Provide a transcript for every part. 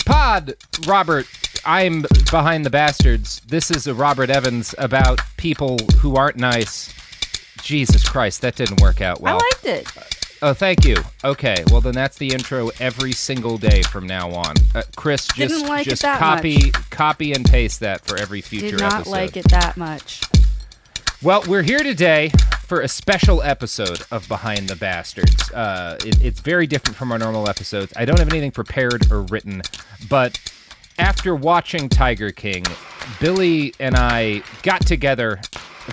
Pod, Robert. I'm Behind the Bastards. This is a Robert Evans about people who aren't nice. Jesus Christ, that didn't work out well. I liked it. Oh, thank you. Okay, well then that's the intro every single day from now on. Chris, just copy and paste that for every future episode. Did not like it that much. Well, we're here today for a special episode of Behind the Bastards. It's very different from our normal episodes. I don't have anything prepared or written, but after watching Tiger King, Billy and I got together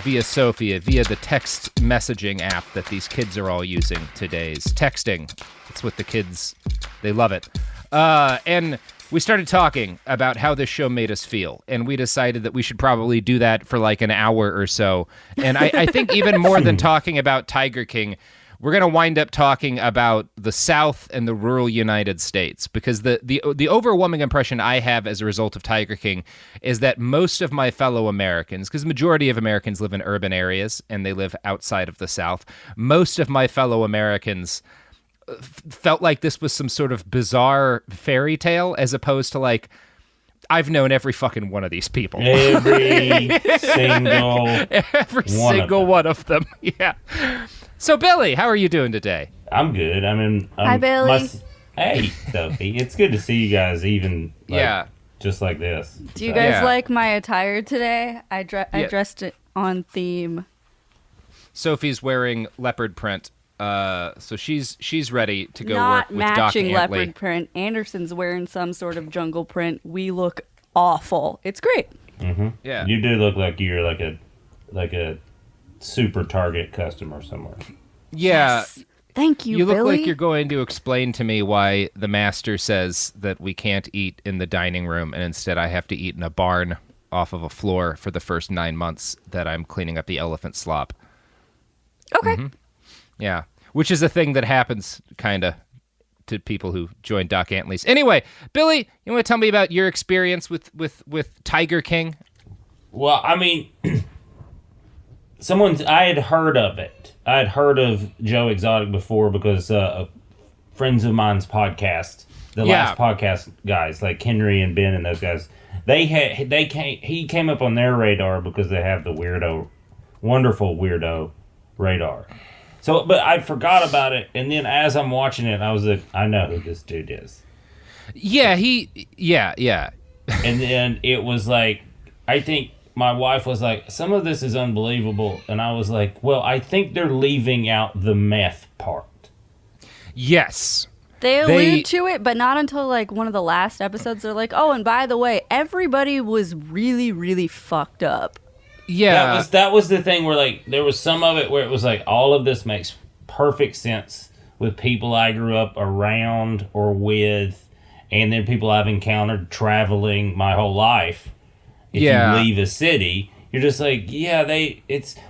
via Sophia, via the text messaging app that these kids are all using today's texting. It's what the kids, they love it. And we started talking about how this show made us feel, and we decided that we should probably do that for like an hour or so. And I think even more than talking about Tiger King, we're going to wind up talking about the South and the rural United States, because the overwhelming impression I have as a result of Tiger King is that most of my fellow Americans, because the majority of Americans live in urban areas and they live outside of the South, most of my fellow Americans felt like this was some sort of bizarre fairy tale, as opposed to like, I've known every fucking one of these people. Every single one of them. Yeah. So, Billy, how are you doing today? I'm good. Hi, Billy. Hey, Sophie. It's good to see you guys even just like this. Do you guys like my attire today? I dressed it on theme. Sophie's wearing leopard print. So she's ready to go Not work with Doc matching Antley. leopard print. Anderson's wearing some sort of jungle print. We look awful. It's great. Mm-hmm. Yeah. You do look like you're like a super Target customer somewhere. Yeah. Yes. Thank you, You look Billy. like you're going to explain to me why the master says that we can't eat in the dining room, and instead I have to eat in a barn off of a floor for the first 9 months that I'm cleaning up the elephant slop. Okay. Mm-hmm. Yeah. Which is a thing that happens, kind of, to people who join Doc Antley's. Anyway, Billy, you want to tell me about your experience with Tiger King? Well, I mean, I had heard of it. I had heard of Joe Exotic before because friends of mine's podcast, the last podcast guys, like Henry and Ben and those guys, he came up on their radar because they have the wonderful weirdo radar. So, but I forgot about it, and then as I'm watching it, I was like, I know who this dude is. Yeah, And then it was like, I think my wife was like, some of this is unbelievable, and I was like, well, I think they're leaving out the meth part. Yes. They allude to it, but not until like one of the last episodes. They're like, oh, and by the way, everybody was really, really fucked up. Yeah. That was the thing where like there was some of it where it was like all of this makes perfect sense with people I grew up around or with, and then people I've encountered traveling my whole life. If you leave a city, you're just like,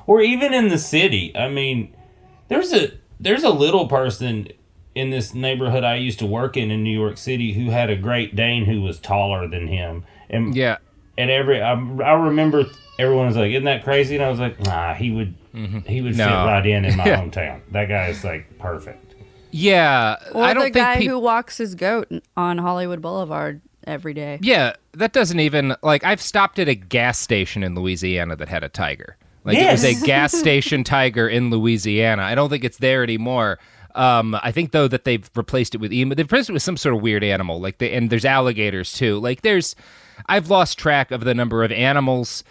or even in the city. I mean, there's a little person in this neighborhood I used to work in New York City who had a Great Dane who was taller than him. And I remember everyone was like, isn't that crazy? And I was like, nah, he would fit right in my hometown. That guy is like perfect. Yeah. Or I don't the guy who walks his goat on Hollywood Boulevard every day. Yeah, that doesn't even, like, I've stopped at a gas station in Louisiana that had a tiger. Like, It was a gas station tiger in Louisiana. I don't think it's there anymore. I think, though, that they've replaced it with emu. They've replaced it with some sort of weird animal. And there's alligators, too. Like, I've lost track of the number of animals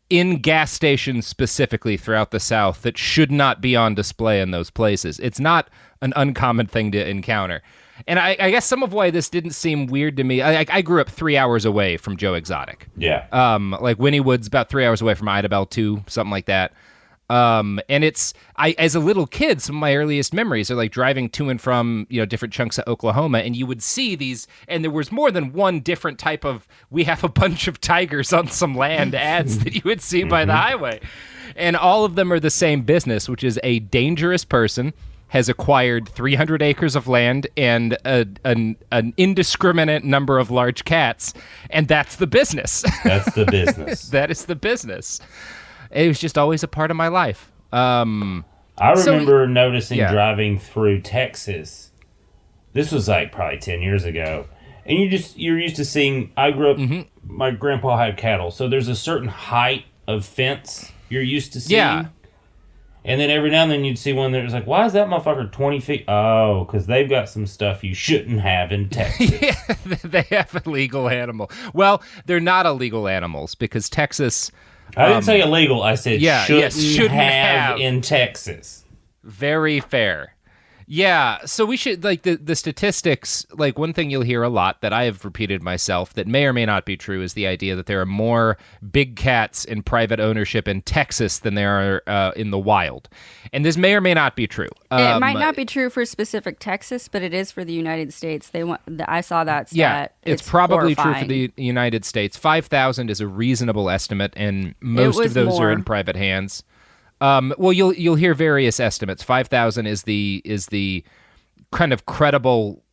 in gas stations specifically throughout the South that should not be on display in those places. It's not an uncommon thing to encounter. And I guess some of why this didn't seem weird to me, I grew up 3 hours away from Joe Exotic. Yeah. Like Wynnewood's about 3 hours away from Idabel 2, something like that. And as a little kid, some of my earliest memories are like driving to and from, different chunks of Oklahoma, and you would see these, and there was more than one different type of, we have a bunch of tigers on some land ads that you would see by the highway. And all of them are the same business, which is a dangerous person has acquired 300 acres of land and an indiscriminate number of large cats, and that's the business. That's the business. That is the business. It was just always a part of my life. I remember noticing driving through Texas This was like probably 10 years ago. And you're used to seeing, I grew up, my grandpa had cattle. So there's a certain height of fence you're used to seeing. Yeah. And then every now and then you'd see one that was like, why is that motherfucker 20 feet? Oh, because they've got some stuff you shouldn't have in Texas. Yeah, they have illegal animal. Well, they're not illegal animals because Texas... I didn't say illegal. I said shouldn't have in Texas. Very fair. Yeah, so we should, like, the statistics, like, one thing you'll hear a lot that I have repeated myself that may or may not be true is the idea that there are more big cats in private ownership in Texas than there are in the wild. And this may or may not be true. It might not be true for specific Texas, but it is for the United States. I saw that stat. Yeah, it's probably horrifying. true for the United States. 5,000 is a reasonable estimate, and most of those are in private hands. Well, you'll hear various estimates. 5,000 is the kind of credible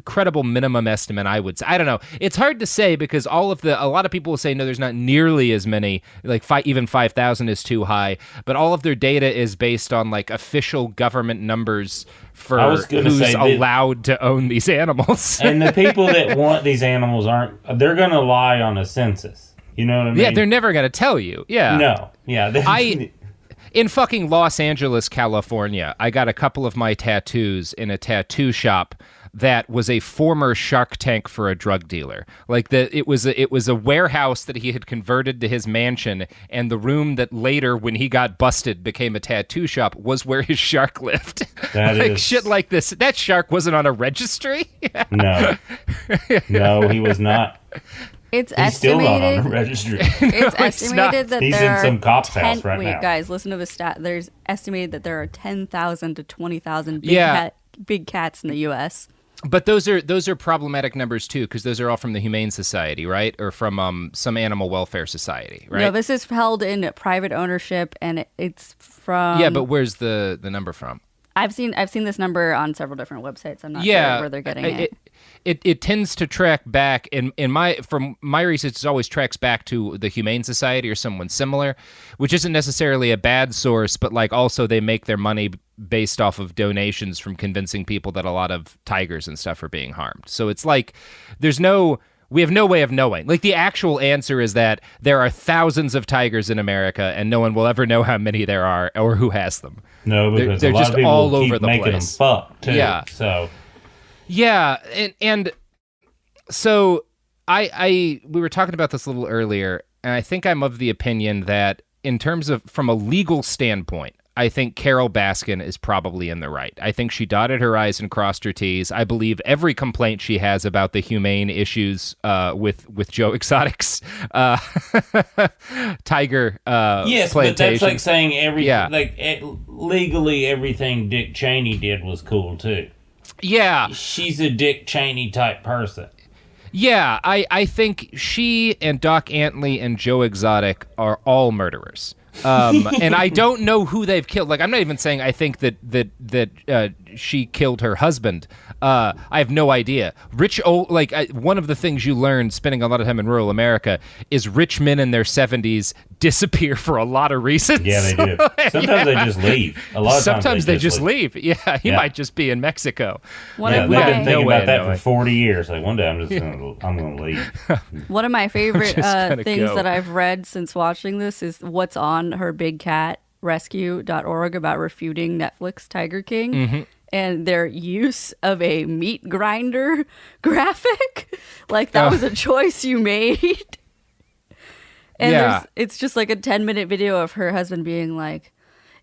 credible minimum estimate, I would say. I don't know. It's hard to say because a lot of people will say no, there's not nearly as many. Like even 5,000 is too high. But all of their data is based on like official government numbers for who's allowed to own these animals. And the people that want these animals they're going to lie on a census. You know what I mean? Yeah, they're never going to tell you. Yeah. No. Yeah. In fucking Los Angeles, California, I got a couple of my tattoos in a tattoo shop that was a former Shark Tank for a drug dealer. Like it was a warehouse that he had converted to his mansion, and the room that later, when he got busted, became a tattoo shop was where his shark lived. Like shit like this. That shark wasn't on a registry. No, he was not. He's estimated. Still not on a registry. It's estimated that he's there in some cop's house right now. Wait, guys, listen to the stat. There's estimated that there are 10,000 to 20,000 big cats in the U.S. But those are problematic numbers too, because those are all from the Humane Society, right, or from some animal welfare society, right? No, this is held in private ownership, and it's from. Yeah, but where's the number from? I've seen this number on several different websites. I'm not sure where they're getting it. It tends to track back from my research. It always tracks back to the Humane Society or someone similar, which isn't necessarily a bad source, but like also they make their money based off of donations from convincing people that a lot of tigers and stuff are being harmed. So it's like we have no way of knowing. Like the actual answer is that there are thousands of tigers in America, and no one will ever know how many there are or who has them. No, because they're a lot just of people all keep over the making place. them fuck too. Yeah. Yeah, and so we were talking about this a little earlier, and I think I'm of the opinion that in terms of from a legal standpoint, I think Carol Baskin is probably in the right. I think she dotted her I's and crossed her T's. I believe every complaint she has about the humane issues with Joe Exotic's tiger yes, plantation. But that's like saying everything. Yeah. Like legally, everything Dick Cheney did was cool too. Yeah. She's a Dick Cheney type person. Yeah, I think she and Doc Antley and Joe Exotic are all murderers. And I don't know who they've killed. Like, I'm not even saying I think that she killed her husband. I have no idea. One of the things you learn spending a lot of time in rural America is rich men in their 70s disappear for a lot of reasons. Yeah, they do. Sometimes they just leave. A lot of times they just leave. Yeah, he might just be in Mexico. They've been thinking about that for 40 years. Like one day I'm going to leave. One of my favorite things that I've read since watching this is what's on her big cat rescue.org about refuting Netflix Tiger King. Mm-hmm. And their use of a meat grinder graphic. Like that was a choice you made. And it's just like a 10-minute video of her husband being like,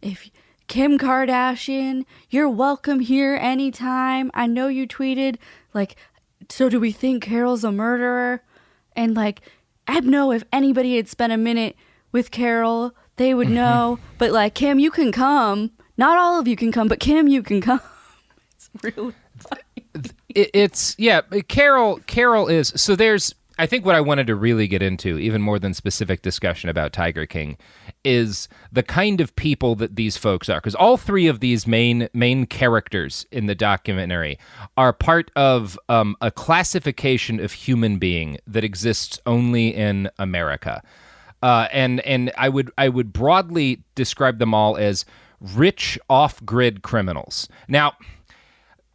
if Kim Kardashian, you're welcome here anytime. I know you tweeted, like, so do we think Carol's a murderer? And like, I'd know if anybody had spent a minute with Carol, they would know. But like, Kim, you can come. Not all of you can come, but Kim, you can come. It's really funny. Carol is, so there's, I think what I wanted to really get into, even more than specific discussion about Tiger King, is the kind of people that these folks are. Because all three of these main characters in the documentary are part of a classification of human being that exists only in America. And I would broadly describe them all as rich off-grid criminals. Now,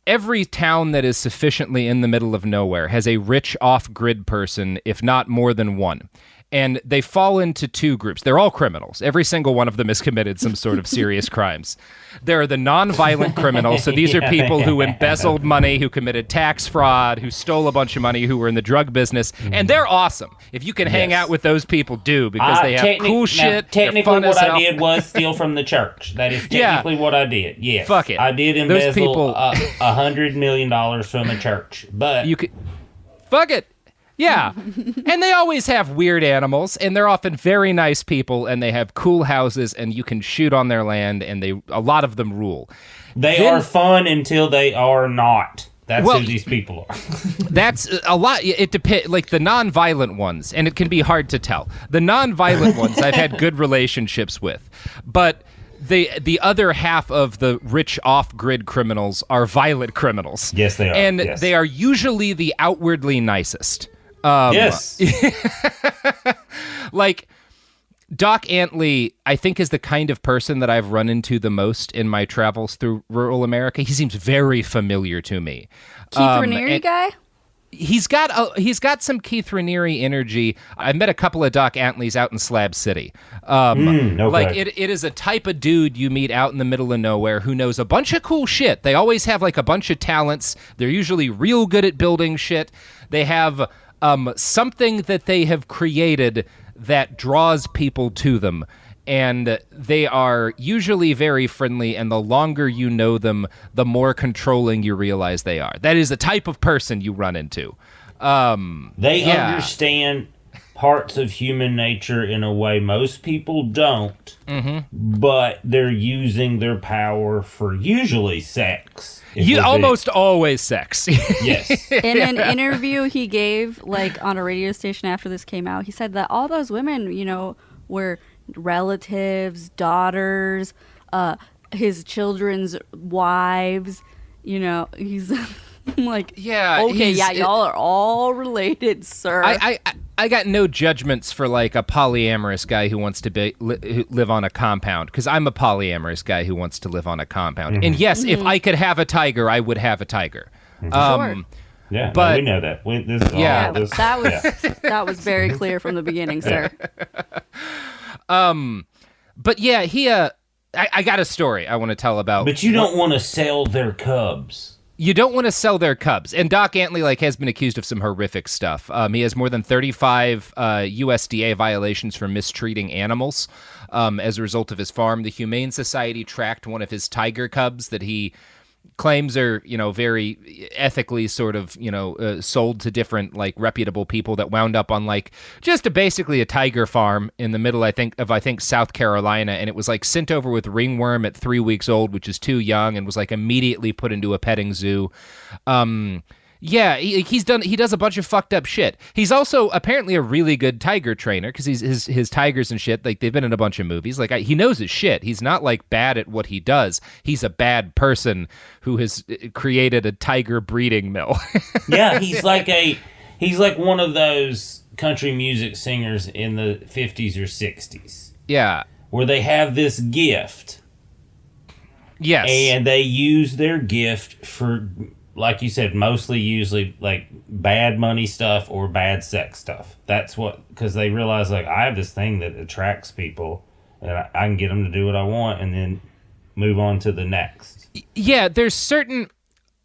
every town that is sufficiently in the middle of nowhere has a rich off-grid person, if not more than one. And they fall into two groups. They're all criminals. Every single one of them has committed some sort of serious crimes. There are the non-violent criminals. So these are people who embezzled money, who committed tax fraud, who stole a bunch of money, who were in the drug business. And they're awesome. If you can hang out with those people, do, because they have cool shit. Technically, what I did was steal from the church. That is technically what I did. Yes. Fuck it. I did embezzle $100 million from a church. But you could... Fuck it. Yeah. And they always have weird animals, and they're often very nice people, and they have cool houses, and you can shoot on their land, and a lot of them rule. They are fun until they are not. That's who these people are. That's a lot. It depends. Like the non-violent ones, and it can be hard to tell. The non-violent ones I've had good relationships with, but the other half of the rich off-grid criminals are violent criminals. Yes, they are. And they are usually the outwardly nicest. Yes. Like, Doc Antley, I think, is the kind of person that I've run into the most in my travels through rural America. He seems very familiar to me. Keith Raniere guy? He's got some Keith Raniere energy. I met a couple of Doc Antleys out in Slab City. Like it is a type of dude you meet out in the middle of nowhere who knows a bunch of cool shit. They always have like a bunch of talents. They're usually real good at building shit. They have something that they have created that draws people to them. And they are usually very friendly, and the longer you know them, the more controlling you realize they are. That is the type of person you run into. They understand parts of human nature in a way most people don't, but they're using their power for usually sex. Almost always sex. Yes. In an interview he gave, like, on a radio station after this came out, he said that all those women, were relatives, daughters, his children's wives. He's like, okay, y'all are all related, sir. I got no judgments for like a polyamorous guy who wants to live on a compound, because I'm a polyamorous guy who wants to live on a compound. And yes, if I could have a tiger, I would have a tiger. Sure. Yeah, but we know that. That was very clear from the beginning, sir. But yeah, I got a story I want to tell about. But you don't want to sell their cubs. You don't want to sell their cubs. And Doc Antley has been accused of some horrific stuff. He has more than 35 USDA violations for mistreating animals as a result of his farm. The Humane Society tracked one of his tiger cubs that he claims are, very ethically sort of, sold to different, reputable people that wound up on, just basically a tiger farm in the middle, I think, South Carolina. And it was, sent over with ringworm at 3 weeks old, which is too young, and was, immediately put into a petting zoo. Yeah, he does a bunch of fucked up shit. He's also apparently a really good tiger trainer, because his tigers and shit, they've been in a bunch of movies. He knows his shit. He's not bad at what he does. He's a bad person who has created a tiger breeding mill. Yeah, he's like one of those country music singers in the 50s or 60s. Yeah. Where they have this gift. Yes. And they use their gift for, like you said, mostly usually bad money stuff or bad sex stuff. That's what, because they realize I have this thing that attracts people and I can get them to do what I want and then move on to the next. Yeah,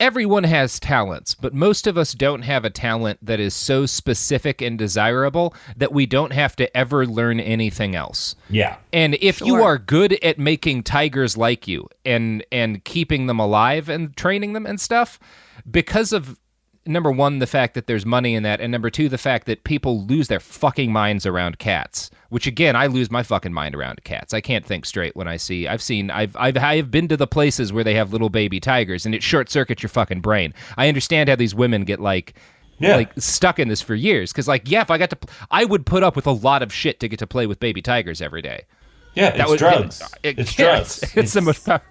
everyone has talents, but most of us don't have a talent that is so specific and desirable that we don't have to ever learn anything else. Yeah. And if you are good at making tigers like you and keeping them alive and training them and stuff, because of, number one, the fact that there's money in that, and number two, the fact that people lose their fucking minds around cats, which again, I lose my fucking mind around cats. I can't think straight when I've been to the places where they have little baby tigers, and it short circuits your fucking brain. I understand how these women get stuck in this for years, because if I would put up with a lot of shit to get to play with baby tigers every day. Yeah, it's drugs. It's drugs. It's so much power.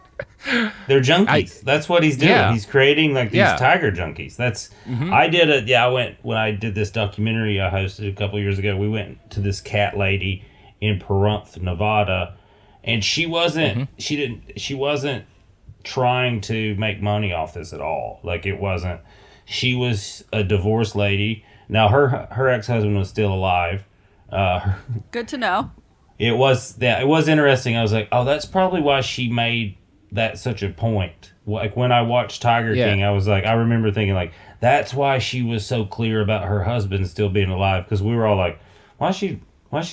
They're junkies. That's what he's doing. Yeah. He's creating these tiger junkies. That's I did it. Yeah, when I did this documentary I hosted a couple years ago. We went to this cat lady in Pahrump, Nevada, and she wasn't trying to make money off this at all. Like, it wasn't. She was a divorced lady. Now, her ex-husband was still alive. Good to know. It was interesting. I was like, oh, that's probably why she made that such a point. Like, when I watched Tiger King, I was like, I remember thinking, like, that's why she was so clear about her husband still being alive, because we were all like, why'd she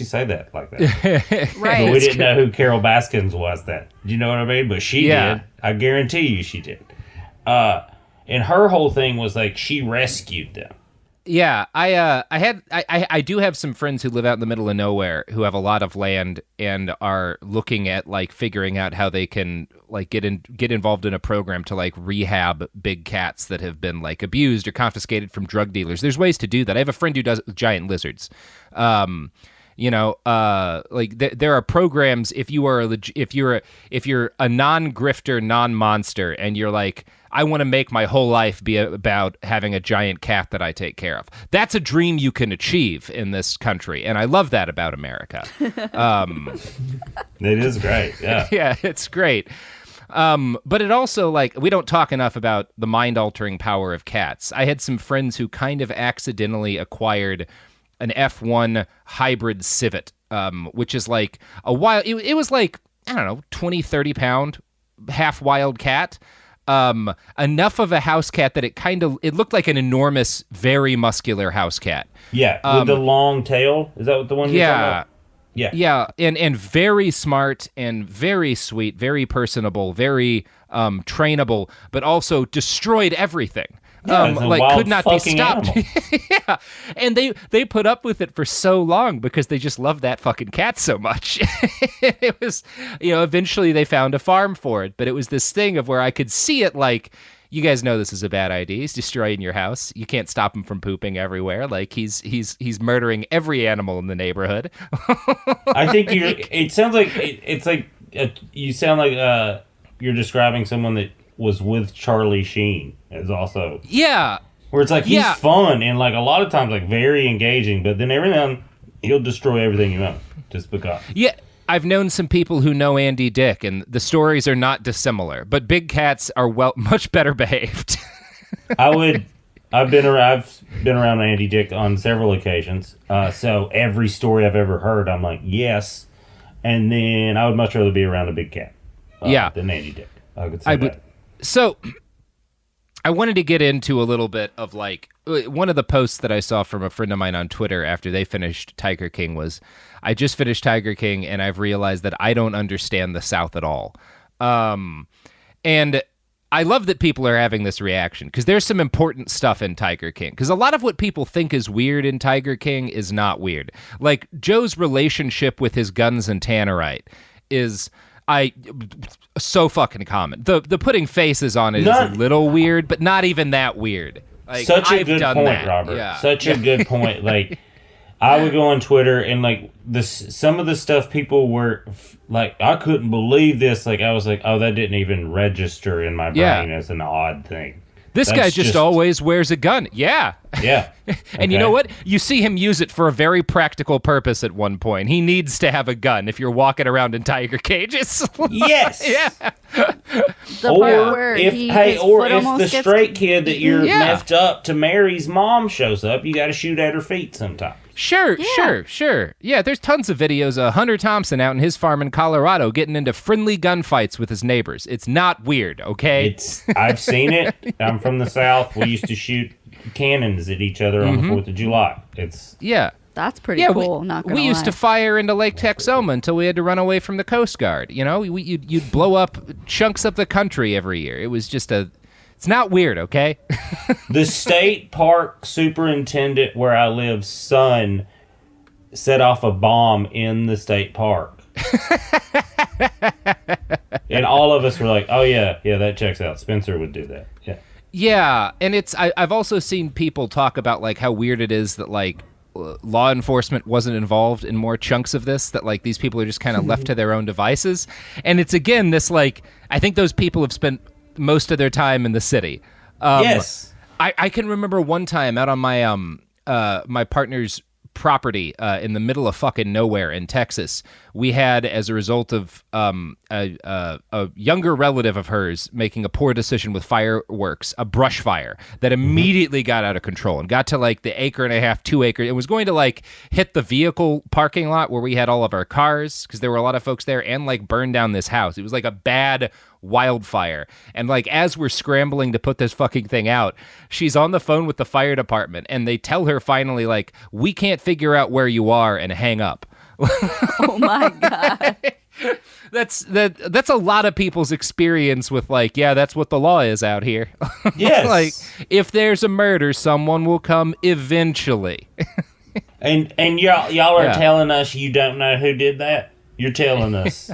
say that like that? Right. But we didn't know who Carol Baskins was. That, do you know what I mean? But she did. I guarantee you she did. And her whole thing was like, she rescued them. Yeah, I do have some friends who live out in the middle of nowhere who have a lot of land and are looking at like figuring out how they can like get involved in a program to like rehab big cats that have been like abused or confiscated from drug dealers. There's ways to do that. I have a friend who does it with giant lizards. Like there are programs if you're a non-grifter, non-monster, and you're like, I want to make my whole life be about having a giant cat that I take care of. That's a dream you can achieve in this country, and I love that about America. It is great, yeah. Yeah, it's great. But it also, like, we don't talk enough about the mind-altering power of cats. I had some friends who kind of accidentally acquired an F1 hybrid civet, which is like a wild... It was like, I don't know, 20, 30 pound, half wild cat. Enough of a house cat that it looked like an enormous, very muscular house cat. Yeah, with the long tail. Is that what the one you're talking about? Yeah. Yeah, and very smart and very sweet, very personable, very trainable, but also destroyed everything. Like could not be stopped. Yeah, and they put up with it for so long because they just love that fucking cat so much. It was, eventually they found a farm for it, but it was this thing of where I could see it like, you guys know this is a bad idea. He's destroying your house. You can't stop him from pooping everywhere. Like he's murdering every animal in the neighborhood. I think it sounds like it's like you sound like you're describing someone that was with Charlie Sheen. Is also where it's like he's fun and like a lot of times like very engaging, but then every now and then he'll destroy everything you own just because. Yeah. I've known some people who know Andy Dick, and the stories are not dissimilar. But big cats are much better behaved. I've been around Andy Dick on several occasions. So every story I've ever heard, I'm like, yes. And then I would much rather be around a big cat, than Andy Dick. I could say that. So I wanted to get into a little bit of like one of the posts that I saw from a friend of mine on Twitter after they finished Tiger King was, I just finished Tiger King and I've realized that I don't understand the South at all. And I love that people are having this reaction because there's some important stuff in Tiger King. Because a lot of what people think is weird in Tiger King is not weird. Like Joe's relationship with his guns and tannerite is... so fucking common. The putting faces on it is a little weird, but not even that weird. Like, such a good point, Robert. Yeah. Such a good point. Like, I would go on Twitter and like some of the stuff people were like, I couldn't believe this. Like, I was like, oh, that didn't even register in my brain as an odd thing. This guy just always wears a gun. Yeah. Yeah. And you know what? You see him use it for a very practical purpose at one point. He needs to have a gun if you're walking around in tiger cages. Yes. Yeah. Or if the straight kid that you're messed up to marry's mom shows up, you got to shoot at her feet sometimes. Sure. Yeah, there's tons of videos of Hunter Thompson out in his farm in Colorado getting into friendly gunfights with his neighbors. It's not weird, okay? I've seen it. I'm from the South. We used to shoot cannons at each other on the 4th of July. That's pretty cool. We used to fire into Lake Texoma until we had to run away from the Coast Guard. You'd blow up chunks of the country every year. It was just it's not weird, okay? The state park superintendent where I live's son set off a bomb in the state park. And all of us were like, oh yeah, that checks out. Spencer would do that. Yeah. Yeah, and I've also seen people talk about like how weird it is that like law enforcement wasn't involved in more chunks of this, that like these people are just kind of left to their own devices. And it's again this like, I think those people have spent most of their time in the city. Yes. I can remember one time out on my my partner's property in the middle of fucking nowhere in Texas. We had, as a result of a younger relative of hers making a poor decision with fireworks, a brush fire that immediately got out of control and got to like the 1.5 acre, 2 acre. It was going to like hit the vehicle parking lot where we had all of our cars, because there were a lot of folks there, and like burn down this house. It was like a bad wildfire. And like as we're scrambling to put this fucking thing out, she's on the phone with the fire department, and they tell her finally, like, we can't figure out where you are, and hang up. Oh my God. That's a lot of people's experience with, like, yeah, that's what the law is out here. Yes. Like, if there's a murder, someone will come eventually. and y'all are telling us you don't know who did that? You're telling us.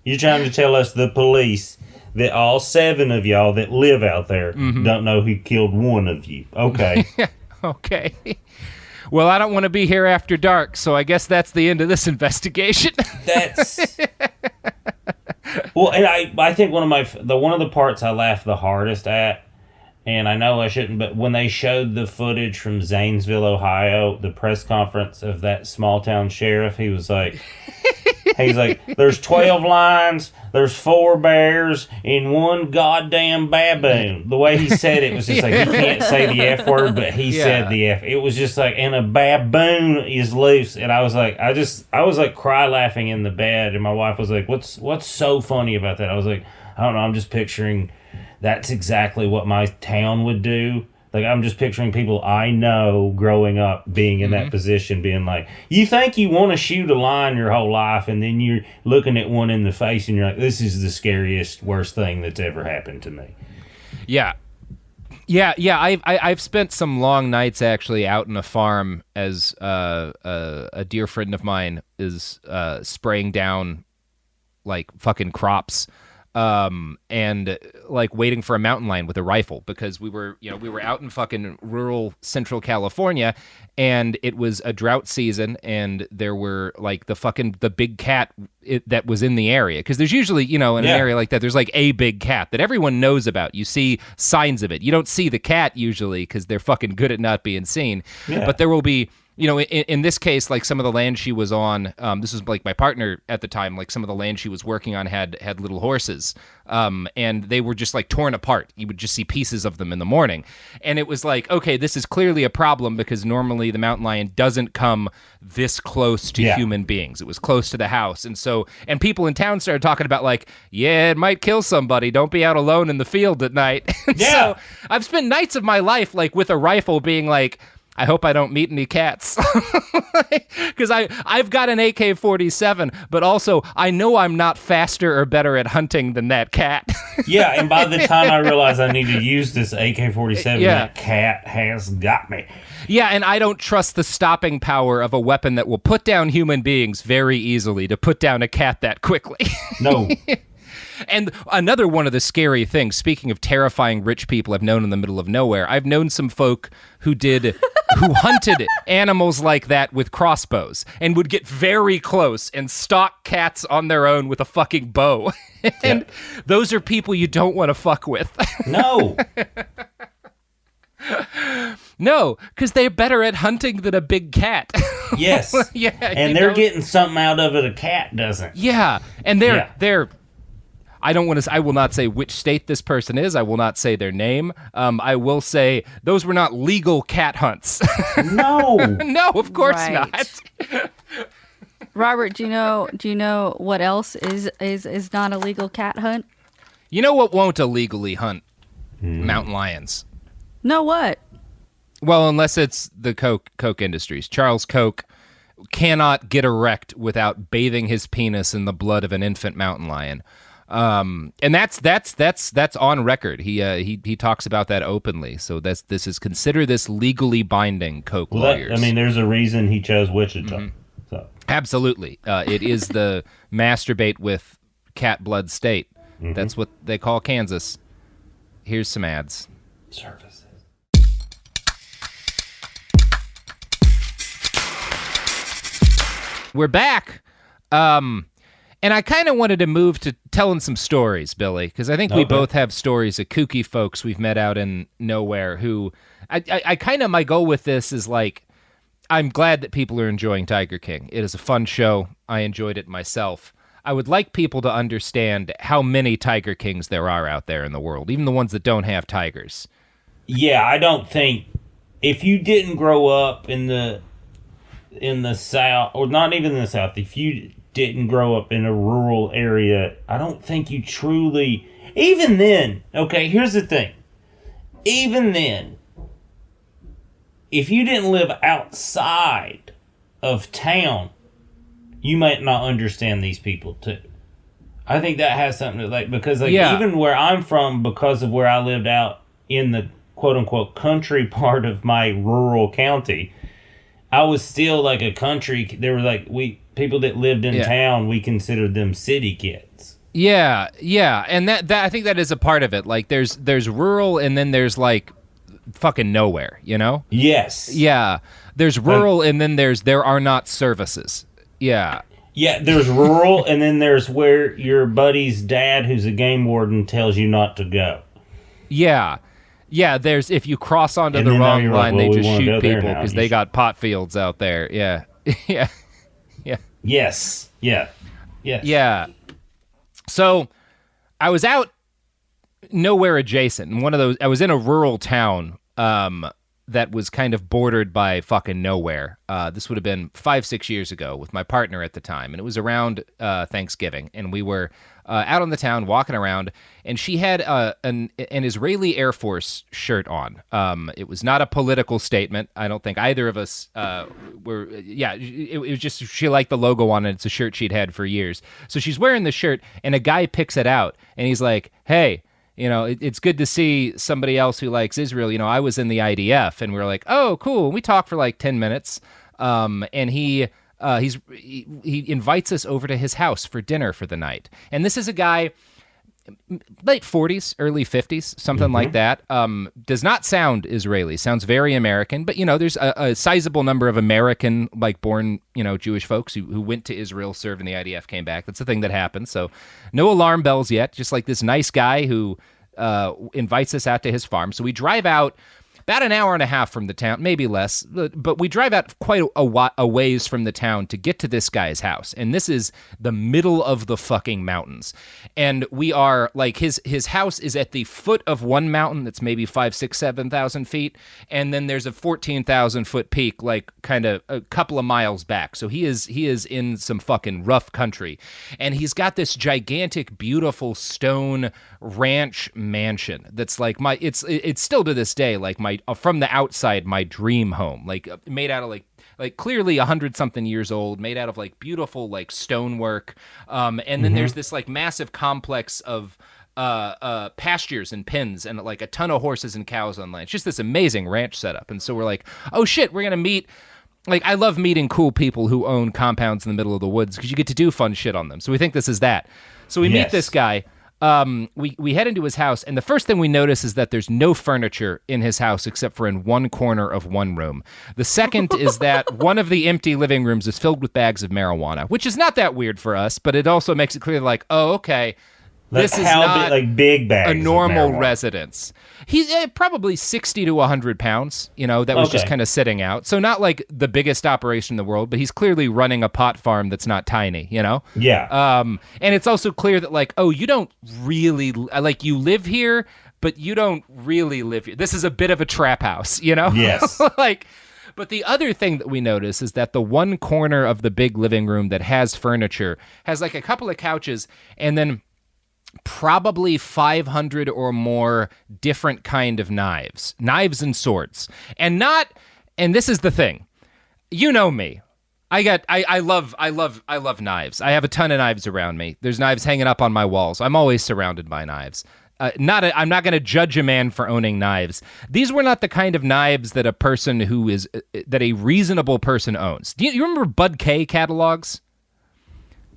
You're trying to tell us, the police, that all 7 of y'all that live out there don't know who killed one of you. Okay. Okay. Well, I don't want to be here after dark, so I guess that's the end of this investigation. That's... Well, and I think one of the parts I laughed the hardest at, and I know I shouldn't, but when they showed the footage from Zanesville, Ohio, the press conference of that small town sheriff, he was like, there's 12 lions, there's 4 bears, and 1 goddamn baboon. The way he said it was just like, he can't say the F word, but he said the F. It was just like, and a baboon is loose. And I was like, I was like cry laughing in the bed, and my wife was like, what's so funny about that? I was like, I don't know, I'm just picturing that's exactly what my town would do. Like, I'm just picturing people I know growing up being in that position, being like, you think you want to shoot a lion your whole life, and then you're looking at one in the face, and you're like, this is the scariest, worst thing that's ever happened to me. Yeah. I've spent some long nights actually out in a farm as a dear friend of mine is spraying down like fucking crops. And like waiting for a mountain lion with a rifle, because we were out in fucking rural central California, and it was a drought season, and there were like the big cat that was in the area, because there's usually, in an area like that, there's like a big cat that everyone knows about. You see signs of it. You don't see the cat usually because they're fucking good at not being seen. Yeah. But there will be, in this case, like some of the land she was on, this was like my partner at the time, like some of the land she was working on had little horses, and they were just like torn apart. You would just see pieces of them in the morning. And it was like, okay, this is clearly a problem, because normally the mountain lion doesn't come this close to human beings. It was close to the house. And people in town started talking about like, yeah, it might kill somebody. Don't be out alone in the field at night. So I've spent nights of my life like with a rifle being like, I hope I don't meet any cats, because I've got an AK-47, but also I know I'm not faster or better at hunting than that cat. Yeah, and by the time I realize I need to use this AK-47, that cat has got me. Yeah, and I don't trust the stopping power of a weapon that will put down human beings very easily to put down a cat that quickly. No. And another one of the scary things, speaking of terrifying rich people I've known in the middle of nowhere, I've known some folk who hunted animals like that with crossbows and would get very close and stalk cats on their own with a fucking bow. And those are people you don't want to fuck with. No. No, because they're better at hunting than a big cat. Yes. And they're getting something out of it a cat doesn't. Yeah. And they're I will not say which state this person is. I will not say their name. I will say those were not legal cat hunts. No. No, of course not. Robert, do you know what else is not a legal cat hunt? You know what won't illegally hunt mountain lions? No, what? Well, unless it's the Coke Industries. Charles Koch cannot get erect without bathing his penis in the blood of an infant mountain lion. And that's on record. He talks about that openly. So this is consider this legally binding, Koch lawyers. There's a reason he chose Wichita. Mm-hmm. So. Absolutely, it is the masturbate with cat blood state. Mm-hmm. That's what they call Kansas. Here's some ads. Services. We're back. And I kind of wanted to move to telling some stories, Billy, because I think we both have stories of kooky folks we've met out in nowhere who I kind of, my goal with this is like, I'm glad that people are enjoying Tiger King. It is a fun show. I enjoyed it myself. I would like people to understand how many Tiger Kings there are out there in the world, even the ones that don't have tigers. Yeah, I don't think if you didn't grow up in the South, or not even in the South, if you didn't grow up in a rural area, I don't think you truly, even then, okay, here's the thing. Even then, if you didn't live outside of town, you might not understand these people too. I think that has something to, like, because like even where I'm from, because of where I lived out in the quote unquote country part of my rural county, I was still like a country. There were like people that lived in town, we considered them city kids. Yeah, and that I think that is a part of it. Like there's rural, and then there's like fucking nowhere, you know? Yes. Yeah. There's rural, and then there are not services. Yeah. Yeah, there's rural, and then there's where your buddy's dad, who's a game warden, tells you not to go. Yeah. Yeah, there's if you cross onto the wrong line, they just shoot people because they got pot fields out there. Yeah. Yeah. Yeah. Yes. Yeah. Yes. Yeah. So I was out nowhere adjacent, and one of those I was in a rural town that was kind of bordered by fucking nowhere. This would have been 5-6 years ago with my partner at the time, and it was around Thanksgiving, and we were out on the town walking around, and she had an Israeli Air Force shirt on. It was not a political statement. I don't think either of us were. Yeah, it was just she liked the logo on it. It's a shirt she'd had for years. So she's wearing the shirt, and a guy picks it out, and he's like, "Hey, you know, it's good to see somebody else who likes Israel. You know, I was in the IDF," and we were like, "Oh, cool." And we talked for like 10 minutes, and he invites us over to his house for dinner for the night. And this is a guy, late 40s, early 50s, something like that. Does not sound Israeli, sounds very American, but, you know, there's a sizable number of American, like, born, you know, Jewish folks who went to Israel, served in the IDF, came back. That's the thing that happened. So no alarm bells yet, just like this nice guy who invites us out to his farm. So we drive out about an hour and a half from the town, maybe less, but we drive out quite a ways from the town to get to this guy's house. And this is the middle of the fucking mountains. And we are, like, his house is at the foot of one mountain that's maybe 5, 6, 7,000 feet. And then there's a 14,000 foot peak, like, kind of a couple of miles back. So he is in some fucking rough country. And he's got this gigantic, beautiful stone ranch mansion that's like it's still to this day, like, from the outside, my dream home, like made out of like clearly 100-something years old, made out of like beautiful like stonework, and then there's this like massive complex of pastures and pens and like a ton of horses and cows on land. It's just this amazing ranch setup. And so we're like, oh shit, we're gonna meet. Like, I love meeting cool people who own compounds in the middle of the woods because you get to do fun shit on them. So we think this is that. So we meet this guy. We head into his house, and the first thing we notice is that there's no furniture in his house except for in one corner of one room. The second is that one of the empty living rooms is filled with bags of marijuana, which is not that weird for us, but it also makes it clear, like, oh, okay, this is not like big bags a normal residence. He's probably 60 to 100 pounds, you know, that was just kind of sitting out. So not like the biggest operation in the world, but he's clearly running a pot farm that's not tiny, you know? Yeah. And it's also clear that, like, oh, you don't really, like, you live here, but you don't really live here. This is a bit of a trap house, you know? Yes. Like, but the other thing that we notice is that the one corner of the big living room that has furniture has, like, a couple of couches and then probably 500 or more different kind of knives and swords. And this is the thing. You know me. I love knives. I have a ton of knives around me. There's knives hanging up on my walls. I'm always surrounded by knives. I'm not going to judge a man for owning knives. These were not the kind of knives that that a reasonable person owns. Do you remember Bud K catalogs?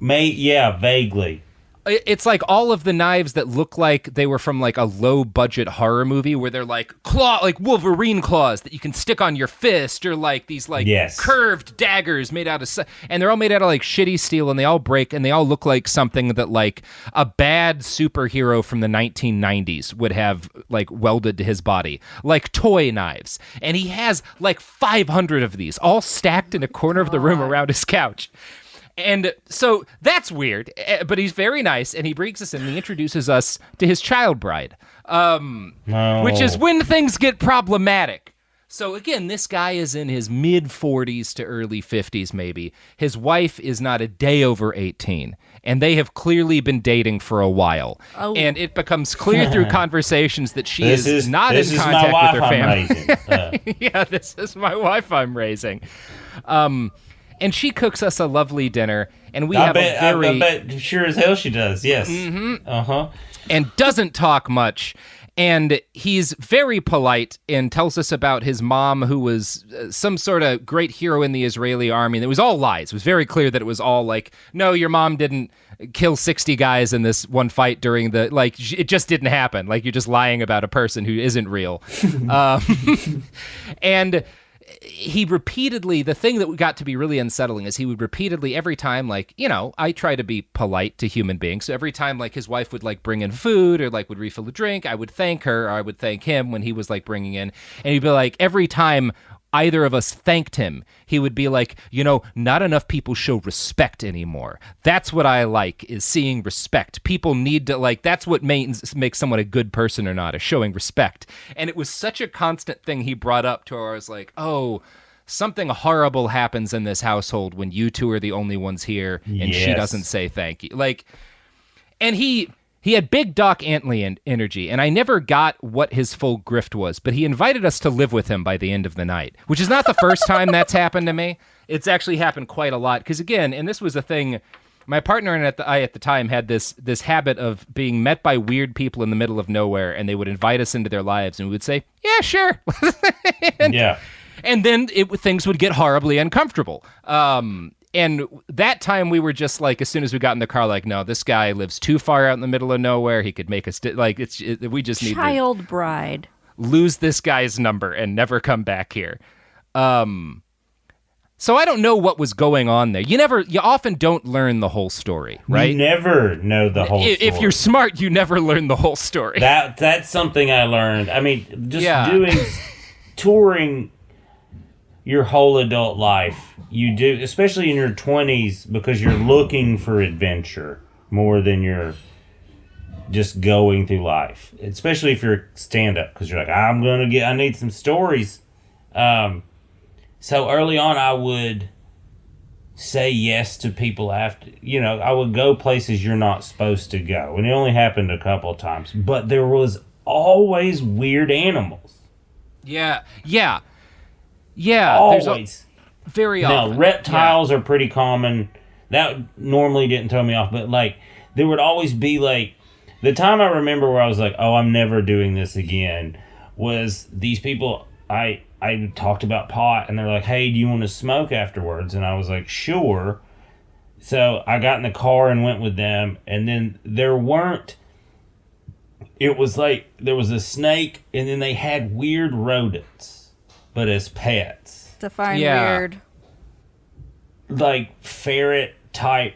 Yeah, vaguely. It's like all of the knives that look like they were from like a low budget horror movie where they're like like Wolverine claws that you can stick on your fist, or like these like curved daggers made out of, and they're all made out of like shitty steel, and they all break, and they all look like something that like a bad superhero from the 1990s would have like welded to his body, like toy knives. And he has like 500 of these all stacked in a corner of the room around his couch. And so that's weird, but he's very nice, and he brings us in and he introduces us to his child bride, which is when things get problematic. So again, this guy is in his mid-40s to early 50s maybe. His wife is not a day over 18, and they have clearly been dating for a while. Oh. And it becomes clear through conversations that she is not in contact with her family. Yeah, this is my wife I'm raising. And she cooks us a lovely dinner, and I bet sure as hell she does, yes. Mm-hmm. Uh-huh. And doesn't talk much. And he's very polite and tells us about his mom, who was some sort of great hero in the Israeli army. And it was all lies. It was very clear that it was all like, no, your mom didn't kill 60 guys in this one fight during the, like, it just didn't happen. Like, you're just lying about a person who isn't real. And he repeatedly, the thing that got to be really unsettling is he would repeatedly, every time, like, you know, I try to be polite to human beings. So every time, like, his wife would, like, bring in food or, like, would refill a drink, I would thank her, or I would thank him when he was, like, bringing in. And he'd be like, every time either of us thanked him, he would be like, you know, not enough people show respect anymore. That's what I like, is seeing respect. People need to, like, that's what makes someone a good person or not, is showing respect. And it was such a constant thing he brought up to where I was like, oh, something horrible happens in this household when you two are the only ones here and she doesn't say thank you. Like, and he had big Doc Antley energy, and I never got what his full grift was, but he invited us to live with him by the end of the night, which is not the first time that's happened to me. It's actually happened quite a lot, because again, and this was a thing, my partner and I at the time had this habit of being met by weird people in the middle of nowhere, and they would invite us into their lives, and we would say, yeah, sure. And then things would get horribly uncomfortable. And that time we were just like, as soon as we got in the car, like, no, this guy lives too far out in the middle of nowhere. He could make us like we just need child bride. Lose this guy's number and never come back here. So I don't know what was going on there. You often don't learn the whole story, right? You never know the whole story. If you're smart, you never learn the whole story. That's something I learned. I mean, just doing touring your whole adult life, you do, especially in your 20s, because you're looking for adventure more than you're just going through life. Especially if you're stand-up, because you're like, I need some stories. So early on, I would say yes to people after, you know, I would go places you're not supposed to go. And it only happened a couple of times. But there was always weird animals. Yeah. Always. Very often. Now, reptiles are pretty common. That normally didn't throw me off, but like there would always be like the time I remember where I was like, "Oh, I'm never doing this again." Was these people I talked about pot, and they're like, "Hey, do you want to smoke afterwards?" And I was like, "Sure." So I got in the car and went with them, and then it was like there was a snake, and then they had weird rodents. But as pets. Define weird. Like ferret type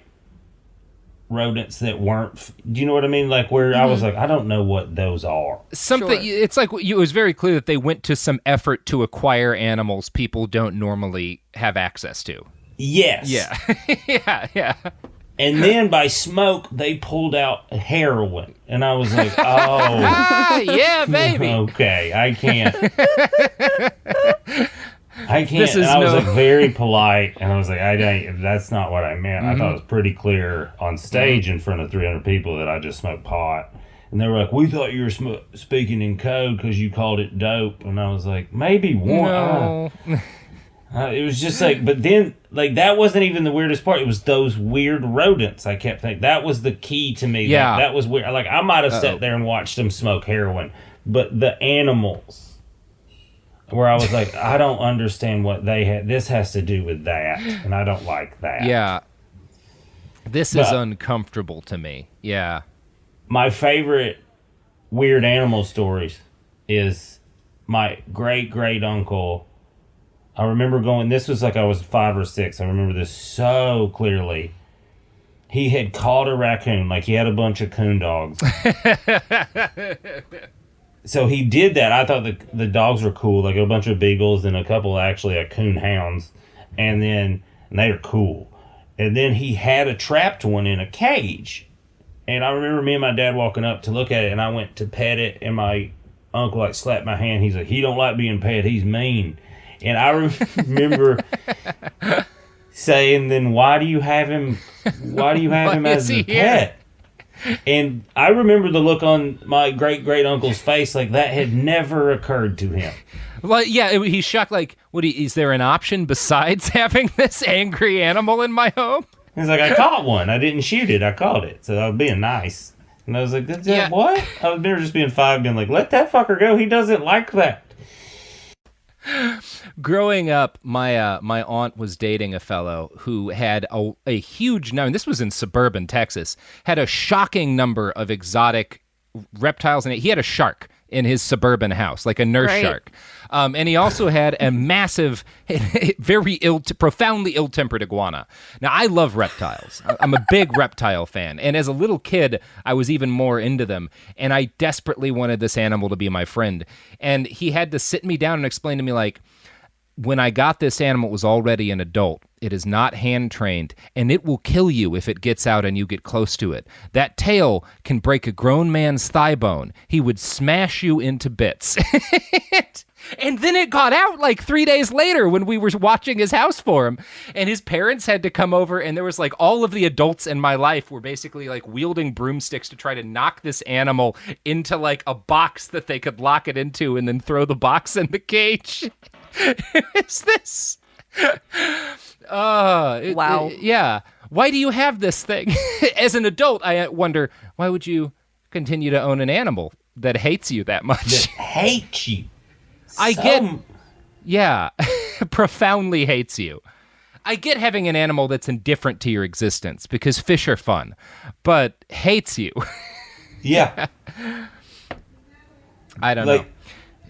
rodents that weren't. Do you know what I mean? Like where I was like, I don't know what those are. Something. Sure. It's like it was very clear that they went to some effort to acquire animals people don't normally have access to. Yes. Yeah. Yeah. And then by smoke, they pulled out heroin. And I was like, oh. Yeah, baby. Okay, I can't. And I was like very polite. And I was like, that's not what I meant. I thought it was pretty clear on stage in front of 300 people that I just smoked pot. And they were like, we thought you were speaking in code because you called it dope. And I was like, maybe one. No. It was just like, but then, like, that wasn't even the weirdest part. It was those weird rodents. I kept thinking that was the key to me. Yeah. That was weird. Like, I might have sat there and watched them smoke heroin, but the animals, where I was like, I don't understand what they had. This has to do with that, and I don't like that. Yeah. This is uncomfortable to me. Yeah. My favorite weird animal stories is my great uncle. I remember this was like I was 5 or 6. I remember this so clearly. He had caught a raccoon, like he had a bunch of coon dogs. So he did that. I thought the dogs were cool, like a bunch of beagles and a couple actually coon hounds. And they were cool. And then he had a trapped one in a cage. And I remember me and my dad walking up to look at it, and I went to pet it, and my uncle like slapped my hand. He's like, he don't like being pet, he's mean. And I remember saying, then why do you have him as a pet? And I remember the look on my great uncle's face, like that had never occurred to him. Well, yeah, he's shocked. Like, is there an option besides having this angry animal in my home? He's like, I caught one. I didn't shoot it. I caught it. So I was being nice. And I was like, what? I was never just being 5, being like, let that fucker go. He doesn't like that. Growing up, my aunt was dating a fellow who had a huge number, and this was in suburban Texas, had a shocking number of exotic reptiles, and he had a shark in his suburban house, like a nurse shark. And he also had a massive, profoundly ill-tempered iguana. Now, I love reptiles. I'm a big reptile fan. And as a little kid, I was even more into them. And I desperately wanted this animal to be my friend. And he had to sit me down and explain to me, like, when I got this animal, it was already an adult. It is not hand-trained, and it will kill you if it gets out and you get close to it. That tail can break a grown man's thigh bone. He would smash you into bits. And then it got out like 3 days later when we were watching his house for him. And his parents had to come over, and there was like all of the adults in my life were basically like wielding broomsticks to try to knock this animal into like a box that they could lock it into and then throw the box in the cage. Is this? Wow. Yeah. Why do you have this thing? As an adult, I wonder, why would you continue to own an animal that hates you that much? That hates you. Yeah, profoundly hates you. I get having an animal that's indifferent to your existence because fish are fun, but hates you. Yeah. I don't know.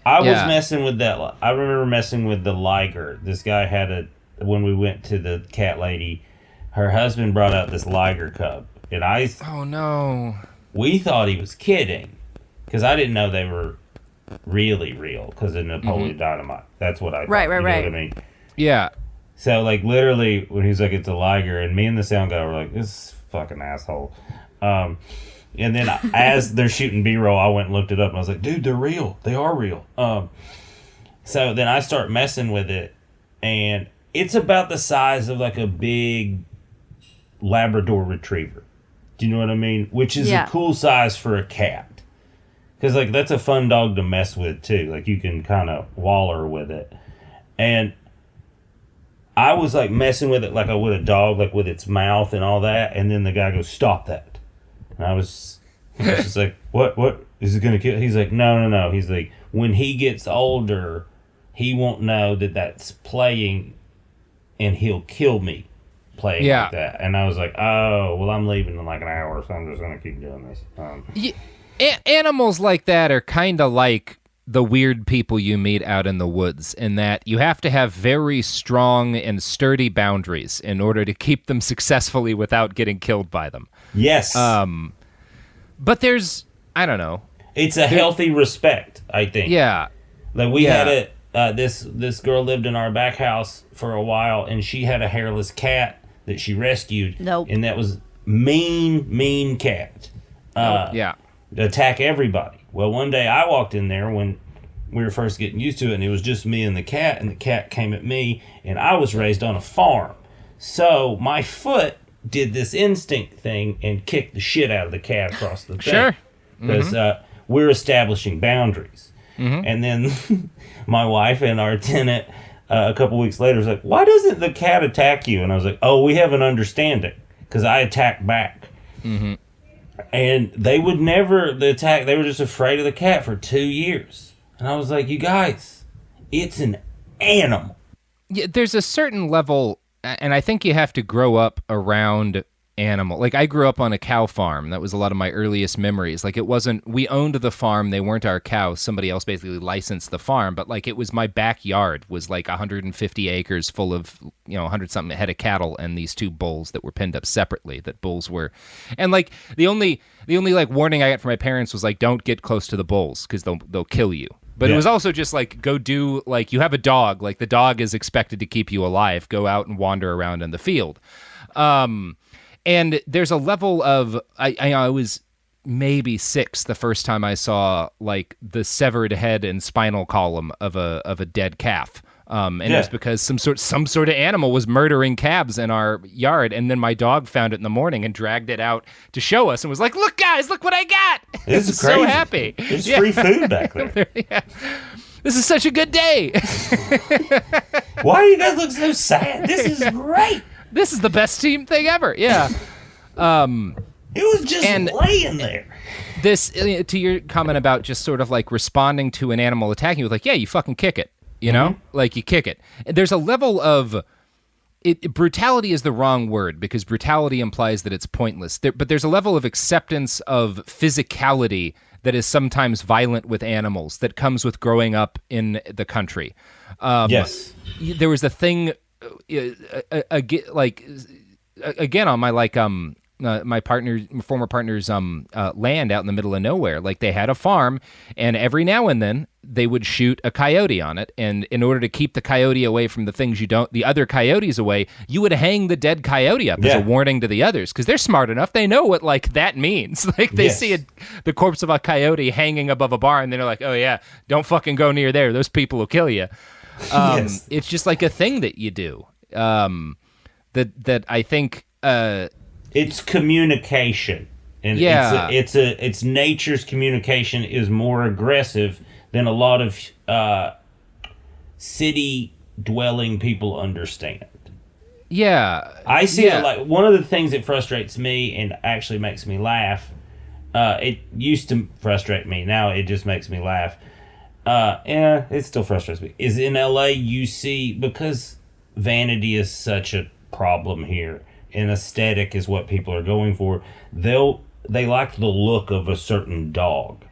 I was messing with that. I remember messing with the liger. This guy had when we went to the cat lady, her husband brought out this liger cub. And oh no. We thought he was kidding because I didn't know they were really real because of Napoleon Dynamite. That's what I thought. Right. You know what I mean? Yeah. So, like, literally, when he's like, it's a liger, and me and the sound guy were like, this fucking asshole. And then as they're shooting B-roll, I went and looked it up, and I was like, dude, they're real. They are real. So then I start messing with it, and it's about the size of, like, a big Labrador Retriever. Do you know what I mean? Which is a cool size for a cat. Because, like, that's a fun dog to mess with, too. Like, you can kind of waller with it. And I was, like, messing with it like I would a dog, like, with its mouth and all that. And then the guy goes, stop that. And I was just like, what? Is it going to kill? He's like, no. He's like, when he gets older, he won't know that that's playing, and he'll kill me playing like that. And I was like, oh, well, I'm leaving in, like, an hour, so I'm just going to keep doing this. Animals like that are kind of like the weird people you meet out in the woods, in that you have to have very strong and sturdy boundaries in order to keep them successfully without getting killed by them. Yes. But there's, I don't know. It's a healthy respect, I think. Yeah. Like we had this girl lived in our back house for a while, and she had a hairless cat that she rescued. Nope. And that was mean cat. Yeah. To attack everybody. Well, one day I walked in there when we were first getting used to it, and it was just me and the cat came at me, and I was raised on a farm. So my foot did this instinct thing and kicked the shit out of the cat across the thing. Sure. Because we're establishing boundaries. And then my wife and our tenant a couple weeks later was like, why doesn't the cat attack you? And I was like, oh, we have an understanding, because I attack back. And they would never attack. They were just afraid of the cat for 2 years. And I was like, you guys, it's an animal. Yeah, there's a certain level, and I think you have to grow up around animal. Like, I grew up on a cow farm. That was a lot of my earliest memories. Like, it wasn't, we owned the farm. They weren't our cows. Somebody else basically licensed the farm. But, like, it was my backyard was like 150 acres full of, 100-something head of cattle and these 2 bulls that were pinned up separately, that bulls were. And, like, the only like, warning I got from my parents was, like, don't get close to the bulls because they'll kill you. But it was also just like, go do, like, you have a dog. Like, the dog is expected to keep you alive. Go out and wander around in the field. And there's a level of, I was maybe 6 the first time I saw, like, the severed head and spinal column of a dead calf. It was because some sort of animal was murdering calves in our yard, and then my dog found it in the morning and dragged it out to show us and was like, "Look, guys, look what I got!" This is crazy. So happy. There's free food back there. Yeah. This is such a good day. Why do you guys look so sad? This is great. This is the best team thing ever. Yeah. It was just laying there. This, to your comment about just sort of like responding to an animal attacking you with, like, yeah, you fucking kick it. You know, like, you kick it. There's a level of brutality is the wrong word because brutality implies that it's pointless. But there's a level of acceptance of physicality that is sometimes violent with animals that comes with growing up in the country. Yes. There was a thing, again, on my, like, my former partner's land out in the middle of nowhere. Like, they had a farm, and every now and then they would shoot a coyote on it. And in order to keep the coyote away from the other coyotes away, you would hang the dead coyote up as a warning to the others, because they're smart enough. They know what, like, that means. Like, they see the corpse of a coyote hanging above a barn, and they're like, oh yeah, don't fucking go near there. Those people will kill you. It's just like a thing that you do. That I think. It's communication, and it's nature's communication is more aggressive than a lot of city-dwelling people understand. Yeah, I see it like one of the things that frustrates me and actually makes me laugh. It used to frustrate me. Now it just makes me laugh. It still frustrates me. Is in LA you see, because vanity is such a problem here, and aesthetic is what people are going for. They like the look of a certain dog.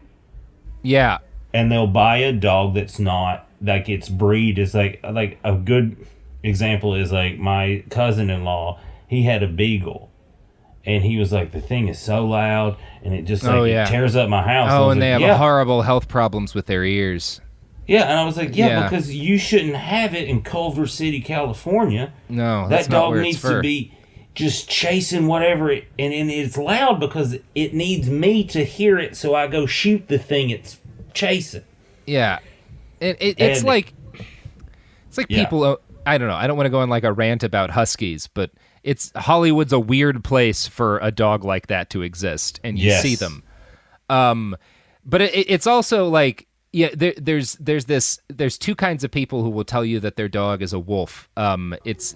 Yeah. And they'll buy a dog that's not, like, its breed is like a good example is, like, my cousin-in-law, he had a beagle. And he was like, the thing is so loud, and it just, like, it tears up my house. Oh, and they have horrible health problems with their ears. Yeah, and I was like, because you shouldn't have it in Culver City, California. No, that's that not dog where needs it's for. To be just chasing whatever and it's loud because it needs me to hear it, so I go shoot the thing it's chasing. Yeah, it's like people. I don't know. I don't want to go on like a rant about huskies, but Hollywood's a weird place for a dog like that to exist, and you see them. But it's also like. Yeah, there's 2 kinds of people who will tell you that their dog is a wolf. It's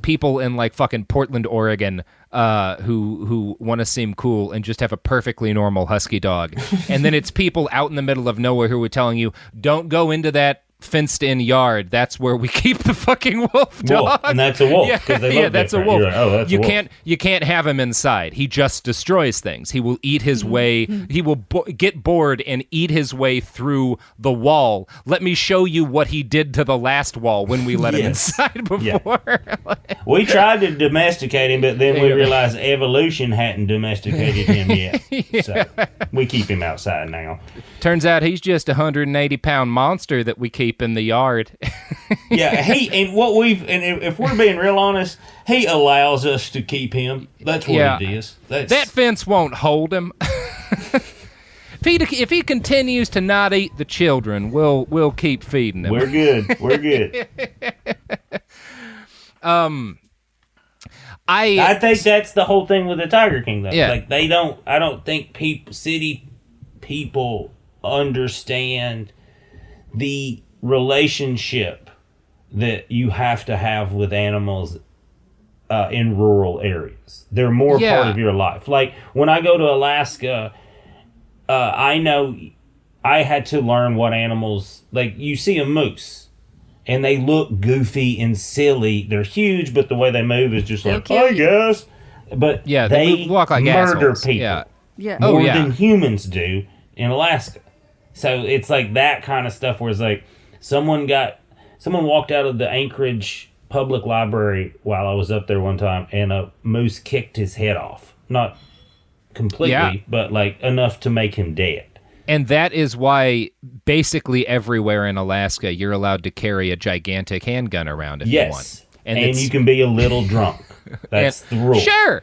people in, like, fucking Portland, Oregon, who want to seem cool and just have a perfectly normal husky dog, and then it's people out in the middle of nowhere who are telling you, don't go into that fenced-in yard. That's where we keep the fucking wolf dog. And that's a wolf. That's a wolf. Like, oh, that's a wolf. You can't have him inside. He just destroys things. He will eat his way. He will get bored and eat his way through the wall. Let me show you what he did to the last wall when we let him inside before. Yeah. We tried to domesticate him, but then we realized evolution hadn't domesticated him yet. So we keep him outside now. Turns out he's just a 180-pound monster that we keep in the yard. If we're being real honest, he allows us to keep him. That's what it is. That fence won't hold him. If he continues to not eat the children, we'll keep feeding him. We're good. We're good. I think that's the whole thing with the Tiger King, though. Yeah. Like, I don't think city people understand the relationship that you have to have with animals in rural areas. They're more part of your life. Like, when I go to Alaska, I know I had to learn what animals, like, you see a moose and they look goofy and silly. They're huge, but the way they move is just like, hi guys. But Yeah, they walk like murder assholes. people Yeah. more yeah. than humans do in Alaska. So it's like that kind of stuff where it's like someone walked out of the Anchorage Public Library while I was up there one time, and a moose kicked his head off. Not completely, but like enough to make him dead. And that is why basically everywhere in Alaska, you're allowed to carry a gigantic handgun around if you want. And you can be a little drunk. That's the rule. Sure.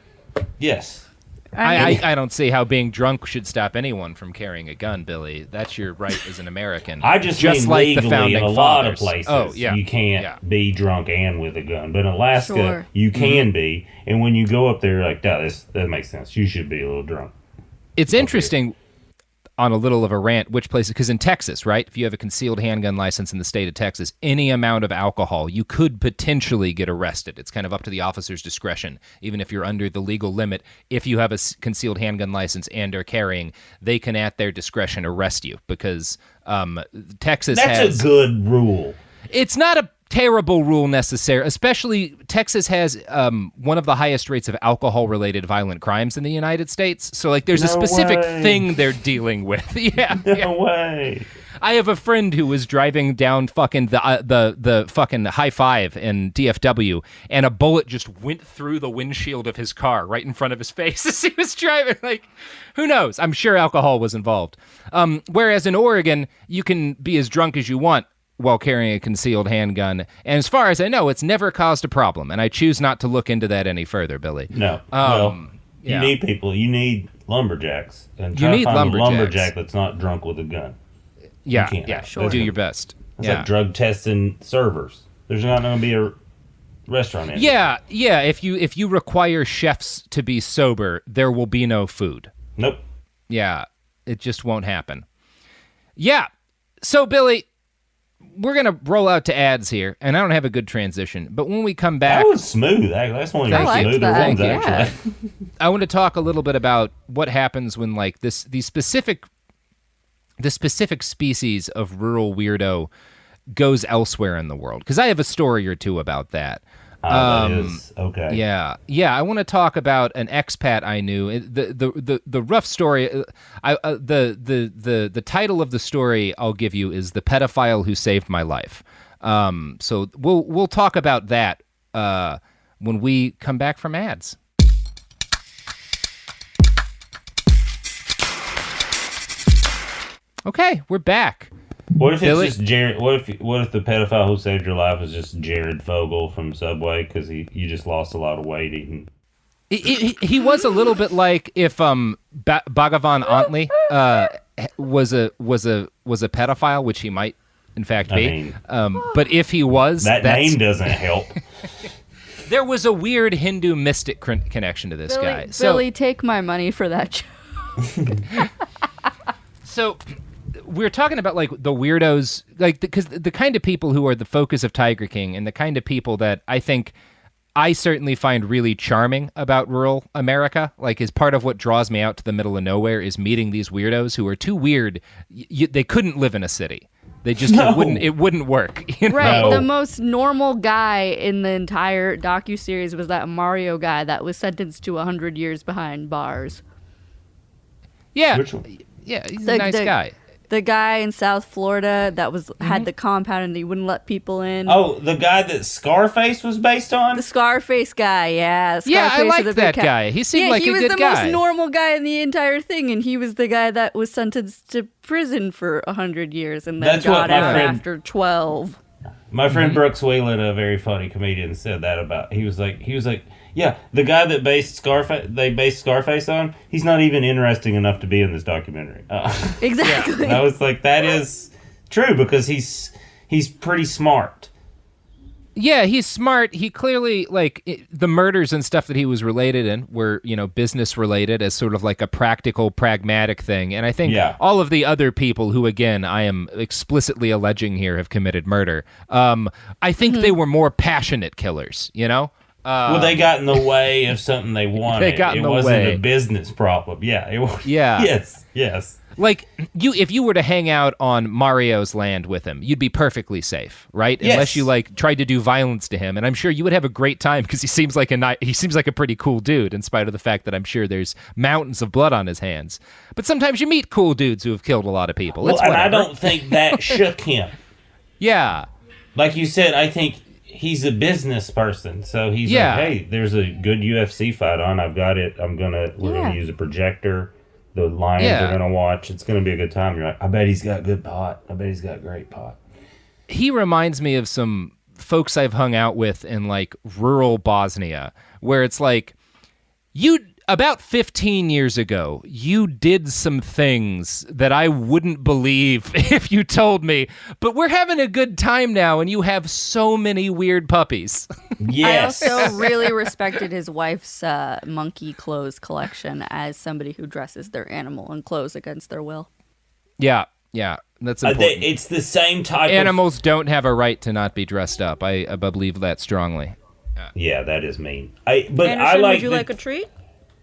Yes. I don't see how being drunk should stop anyone from carrying a gun, Billy. That's your right as an American. I just mean like legally the founding in a lot of fathers. places, you can't be drunk and with a gun. But in Alaska, you can be. And when you go up there, like, that makes sense. You should be a little drunk. It's interesting, on a little of a rant, which places, because in Texas, right, if you have a concealed handgun license in the state of Texas, any amount of alcohol, you could potentially get arrested. It's kind of up to the officer's discretion, even if you're under the legal limit. If you have a concealed handgun license and are carrying, they can at their discretion arrest you, because Texas That's a good rule. It's not a terrible rule necessarily, especially Texas has one of the highest rates of alcohol-related violent crimes in the United States. So, like, there's a specific thing they're dealing with. No way. I have a friend who was driving down fucking the fucking high five in DFW, and a bullet just went through the windshield of his car right in front of his face as he was driving. Like, who knows? I'm sure alcohol was involved. Whereas in Oregon, you can be as drunk as you want while carrying a concealed handgun. And as far as I know, it's never caused a problem. And I choose not to look into that any further, Billy. No. You need people. You need lumberjacks. And you need to find lumberjacks. a lumberjack that's not drunk with a gun. Yeah, sure. Do your best. It's like drug testing servers. There's not going to be a restaurant in it. Yeah. If you require chefs to be sober, there will be no food. Nope. Yeah, it just won't happen. Yeah. So, Billy, we're going to roll out to ads here, and I don't have a good transition, but when we come back... That was smooth. That's one of your smoother ones, actually. I want to talk a little bit about what happens when, like, the specific species of rural weirdo goes elsewhere in the world, because I have a story or two about that. That is okay. Yeah. I want to talk about an expat I knew. The rough story. The title of the story I'll give you is "The Pedophile Who Saved My Life." So we'll talk about that when we come back from ads. Okay, we're back. What if Billy? it's just Jared? What if the pedophile who saved your life was just Jared Fogle from Subway because you just lost a lot of weight eating? He was a little bit like if Bhagavan Antley was a pedophile, which he might in fact be. But if he was, that name doesn't help. There was a weird Hindu mystic connection to this guy. Billy, take my money for that joke. So we're talking about, like, the weirdos, like, because the kind of people who are the focus of Tiger King, and the kind of people that I think I certainly find really charming about rural America, like, is part of what draws me out to the middle of nowhere, is meeting these weirdos who are too weird. They couldn't live in a city. They just it wouldn't work. You know? Right. The most normal guy in the entire docuseries was that Mario guy that was sentenced to 100 years behind bars. Yeah. Which one? Yeah, he's a nice guy. The guy in South Florida that had the compound and he wouldn't let people in. Oh, the guy that Scarface was based on? The Scarface guy, yeah. Scarface I liked that guy. He seemed like a good guy. he was the most normal guy in the entire thing, and he was the guy that was sentenced to prison for 100 years and then got out after 12. My friend Brooks Whelan, a very funny comedian, said that about. He was like, yeah, the guy that based Scarface on, he's not even interesting enough to be in this documentary. Exactly. And I was like, that is true, because he's pretty smart. Yeah, he's smart. He clearly, like, the murders and stuff that he was related in were, business related as sort of like a practical, pragmatic thing. And I think all of the other people who, again, I am explicitly alleging here have committed murder, I think they were more passionate killers, Well, they got in the way of something they wanted. They got in the way. It wasn't a business problem. Yeah. It was. Yeah. Yes. Like, if you were to hang out on Mario's land with him, you'd be perfectly safe, right? Yes. Unless you, like, tried to do violence to him. And I'm sure you would have a great time because he seems like a pretty cool dude, in spite of the fact that I'm sure there's mountains of blood on his hands. But sometimes you meet cool dudes who have killed a lot of people. Well, It's and I whatever. don't think that shook him. Yeah. Like you said, I think he's a business person. So he's Yeah. like, hey, there's a good UFC fight on. I've got it. We're going to use a projector. The Lions are going to watch. It's going to be a good time. You're like, I bet he's got good pot. I bet he's got great pot. He reminds me of some folks I've hung out with in, like, rural Bosnia, where it's like, about 15 years ago, you did some things that I wouldn't believe if you told me, but we're having a good time now, and you have so many weird puppies. Yes. I also really respected his wife's monkey clothes collection as somebody who dresses their animal in clothes against their will. Yeah, that's important. It's the same type Animals don't have a right to not be dressed up. I believe that strongly. Yeah, that is mean. Anderson, I like would you like a treat?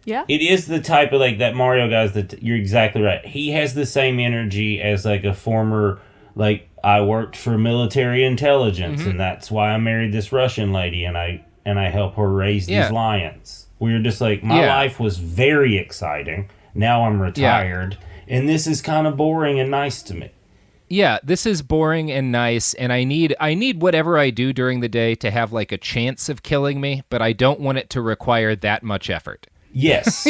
Yeah. It is the type of, like, that Mario guy's that you're exactly right. He has the same energy as, like, a former, like, I worked for military intelligence, and that's why I married this Russian lady, and I help her raise these lions. We were just like, my life was very exciting. Now I'm retired, and this is kind of boring and nice to me. Yeah, this is boring and nice, and I need whatever I do during the day to have, like, a chance of killing me, but I don't want it to require that much effort. Yes.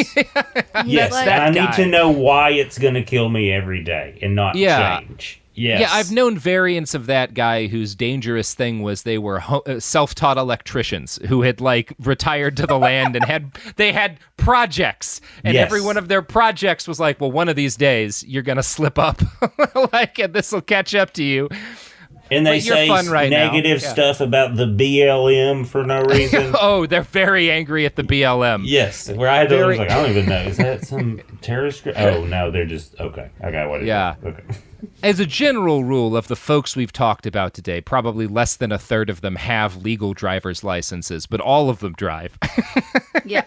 Yes. Like, and I need to know why it's going to kill me every day and not change. Yes. Yeah, I've known variants of that guy whose dangerous thing was they were self-taught electricians who had, like, retired to the land and they had projects, and every one of their projects was like, well, one of these days you're gonna slip up, like, and this will catch up to you. And they say negative stuff about the BLM for no reason. Oh, they're very angry at the BLM. Yes, where I was like, I don't even know. Is that some terrorist group? Oh, no, they're just, okay. I got what it is. Okay. As a general rule, of the folks we've talked about today, probably less than a third of them have legal driver's licenses, but all of them drive. Yeah.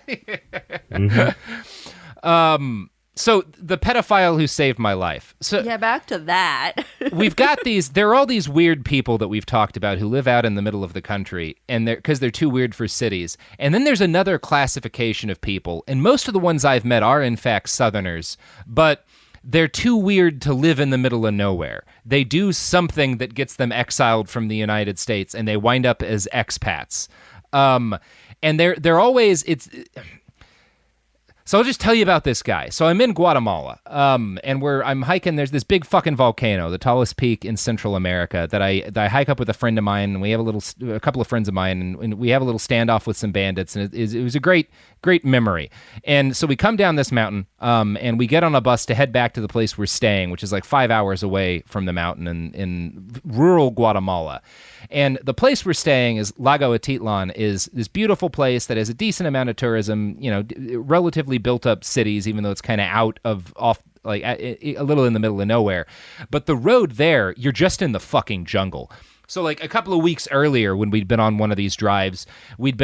Mm-hmm. So the pedophile who saved my life. So yeah, back to that. we've got there are all these weird people that we've talked about who live out in the middle of the country, and because they're too weird for cities. And then there's another classification of people, and most of the ones I've met are in fact Southerners, but they're too weird to live in the middle of nowhere. They do something that gets them exiled from the United States, and they wind up as expats. And they're always So I'll just tell you about this guy. So I'm in Guatemala, and I'm hiking. There's this big fucking volcano, the tallest peak in Central America, that I hike up with a friend of mine, and we have a couple of friends of mine, and we have a little standoff with some bandits, and it was a great memory. And so we come down this mountain, and we get on a bus to head back to the place we're staying, which is like 5 hours away from the mountain in rural Guatemala. And the place we're staying is Lago Atitlan, is this beautiful place that has a decent amount of tourism, relatively built up cities, even though it's kind of a little in the middle of nowhere. But the road there, you're just in the fucking jungle. So, like, a couple of weeks earlier, when we'd been on one of these drives, we'd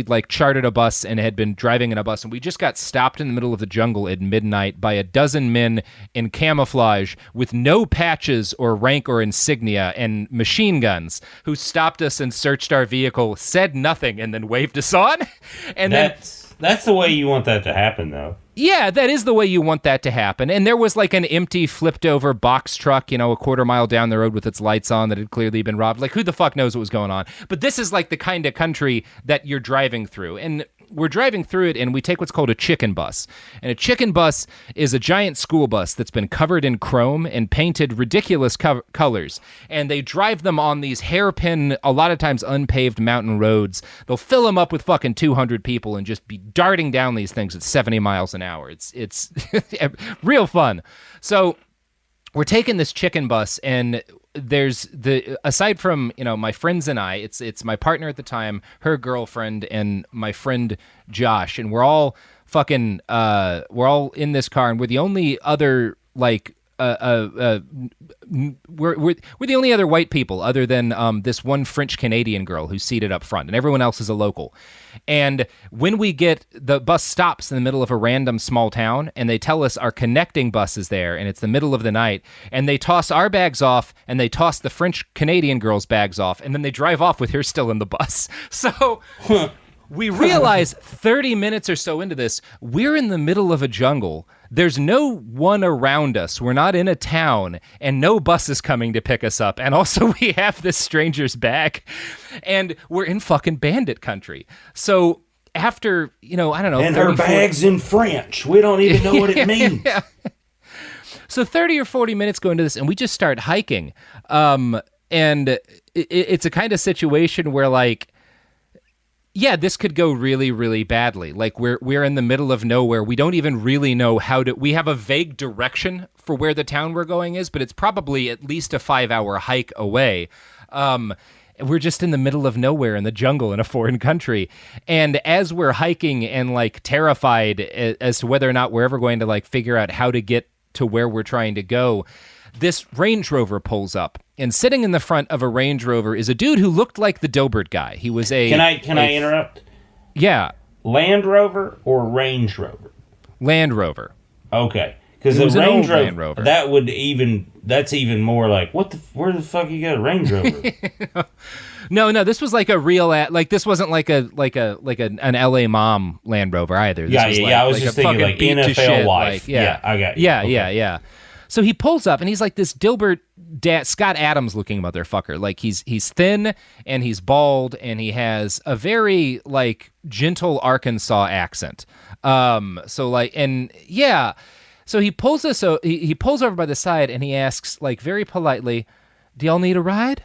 like chartered a bus and had been driving in a bus, and we just got stopped in the middle of the jungle at midnight by a dozen men in camouflage with no patches or rank or insignia and machine guns, who stopped us and searched our vehicle, said nothing, and then waved us on. And that's the way you want that to happen, though. Yeah, that is the way you want that to happen. And there was like an empty, flipped over box truck, a quarter mile down the road with its lights on that had clearly been robbed. Like, who the fuck knows what was going on? But this is like the kind of country that you're driving through. And we're driving through it, and we take what's called a chicken bus. And a chicken bus is a giant school bus that's been covered in chrome and painted ridiculous colors. And they drive them on these hairpin, a lot of times unpaved mountain roads. They'll fill them up with fucking 200 people and just be darting down these things at 70 miles an hour. It's real fun. So we're taking this chicken bus, and there's aside from my friends and I, it's my partner at the time, her girlfriend, and my friend Josh, and we're all in this car, and we're the only other we're the only other white people other than this one French Canadian girl who's seated up front, and everyone else is a local. And when the bus stops in the middle of a random small town, and they tell us our connecting bus is there, and it's the middle of the night, and they toss our bags off, and they toss the French Canadian girl's bags off, and then they drive off with her still in the bus. So we realize 30 minutes or so into this, we're in the middle of a jungle. There's no one around us. We're not in a town, and no bus is coming to pick us up. And also, we have this stranger's bag, and we're in fucking bandit country. So after, I don't know. And her bag's in French. We don't even know what it means. Yeah. So 30 or 40 minutes go into this, and we just start hiking. And it's a kind of situation where, like, yeah, this could go really, really badly. Like, we're in the middle of nowhere. We don't even really know we have a vague direction for where the town we're going is, but it's probably at least a 5-hour hike away. We're just in the middle of nowhere in the jungle in a foreign country. And as we're hiking and, like, terrified as to whether or not we're ever going to, like, figure out how to get to where we're trying to go, this Range Rover pulls up. And sitting in the front of a Range Rover is a dude who looked like the Dilbert guy. He was a... Can I interrupt? Yeah. Land Rover or Range Rover? Land Rover. Okay. Because the Range Rover, that's even more like, where the fuck you got a Range Rover? No, this was like a real, like, this wasn't like an LA mom Land Rover either. This was I was just thinking like NFL wife. Like, I got you. Yeah. So he pulls up, and he's like this Dilbert Scott Adams looking motherfucker. Like, he's thin, and he's bald, and he has a very, like, gentle Arkansas accent. So he pulls us. So he pulls over by the side, and he asks, like, very politely, "Do y'all need a ride?"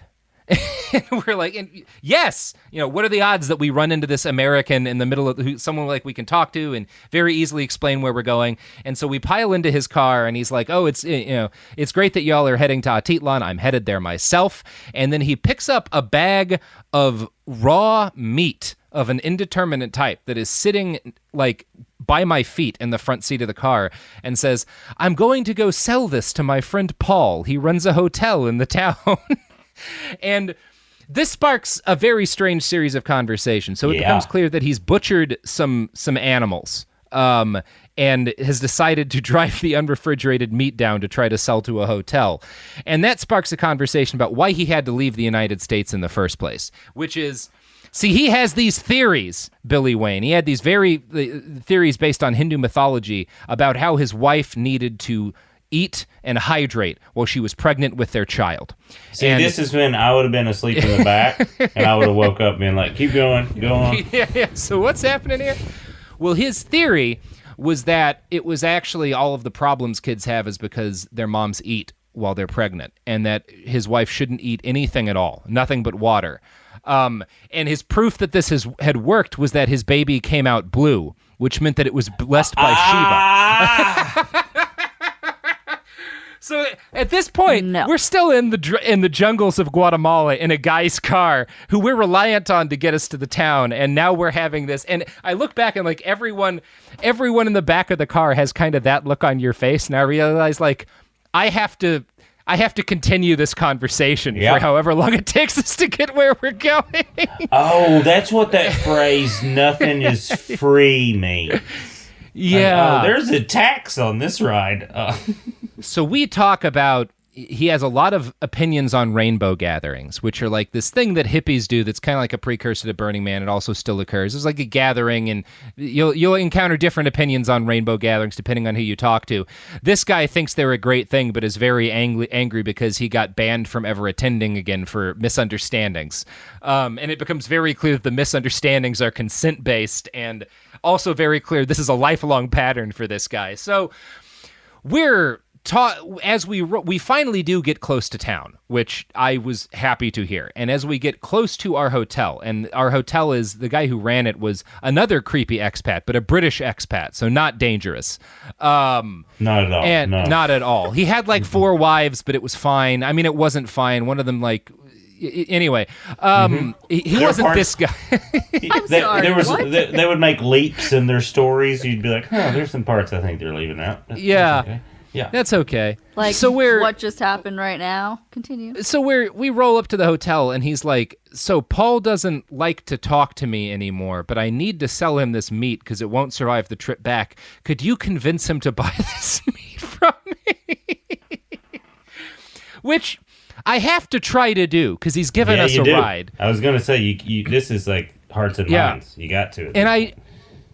And we're like, yes. What are the odds that we run into this American in the middle of someone like we can talk to and very easily explain where we're going? And so we pile into his car, and he's like, "Oh, it's great that y'all are heading to Atitlan. I'm headed there myself." And then he picks up a bag of raw meat of an indeterminate type that is sitting, like, by my feet in the front seat of the car, and says, "I'm going to go sell this to my friend Paul. He runs a hotel in the town." And this sparks a very strange series of conversations. So it becomes clear that he's butchered some animals, and has decided to drive the unrefrigerated meat down to try to sell to a hotel. And that sparks a conversation about why he had to leave the United States in the first place, which is, see, he has these theories, Billy Wayne. He had these theories based on Hindu mythology about how his wife needed to eat and hydrate while she was pregnant with their child. See, this is when I would have been asleep in the back, and I would have woke up being like, "Keep going, go on." Yeah. So what's happening here? Well, his theory was that it was actually all of the problems kids have is because their moms eat while they're pregnant, and that his wife shouldn't eat anything at all, nothing but water. And his proof that this had worked was that his baby came out blue, which meant that it was blessed by Shiva. So at this point, we're still in the jungles of Guatemala in a guy's car who we're reliant on to get us to the town, and now we're having this. And I look back and, like, everyone in the back of the car has kind of that look on your face, and I realize, like, I have to continue this conversation for however long it takes us to get where we're going. Oh, that's what that phrase "nothing is free" means. Yeah. There's a tax on this ride. So we talk about, he has a lot of opinions on rainbow gatherings, which are like this thing that hippies do that's kind of like a precursor to Burning Man. It also still occurs. It's like a gathering, and you'll encounter different opinions on rainbow gatherings depending on who you talk to. This guy thinks they're a great thing, but is very angry because he got banned from ever attending again for misunderstandings. And it becomes very clear that the misunderstandings are consent-based, and also very clear this is a lifelong pattern for this guy. So we're as we finally do get close to town, which I was happy to hear. And as we get close to our hotel, and our hotel is, the guy who ran it was another creepy expat, but a British expat, so not dangerous. Not at all. And not at all. He had like 4 wives, but it was fine. I mean, it wasn't fine. One of them, like, anyway, he wasn't this guy. I'm sorry, they would make leaps in their stories. You'd be like, "Oh, there's some parts I think they're leaving out." Yeah. Okay. Yeah. That's okay. Like, so what just happened right now? Continue. So we roll up to the hotel, and he's like, so Paul doesn't like to talk to me anymore, but I need to sell him this meat because it won't survive the trip back. Could you convince him to buy this meat from me? Which I have to try to do because he's given us a ride. I was going to say, you this is like hearts and minds. You got to.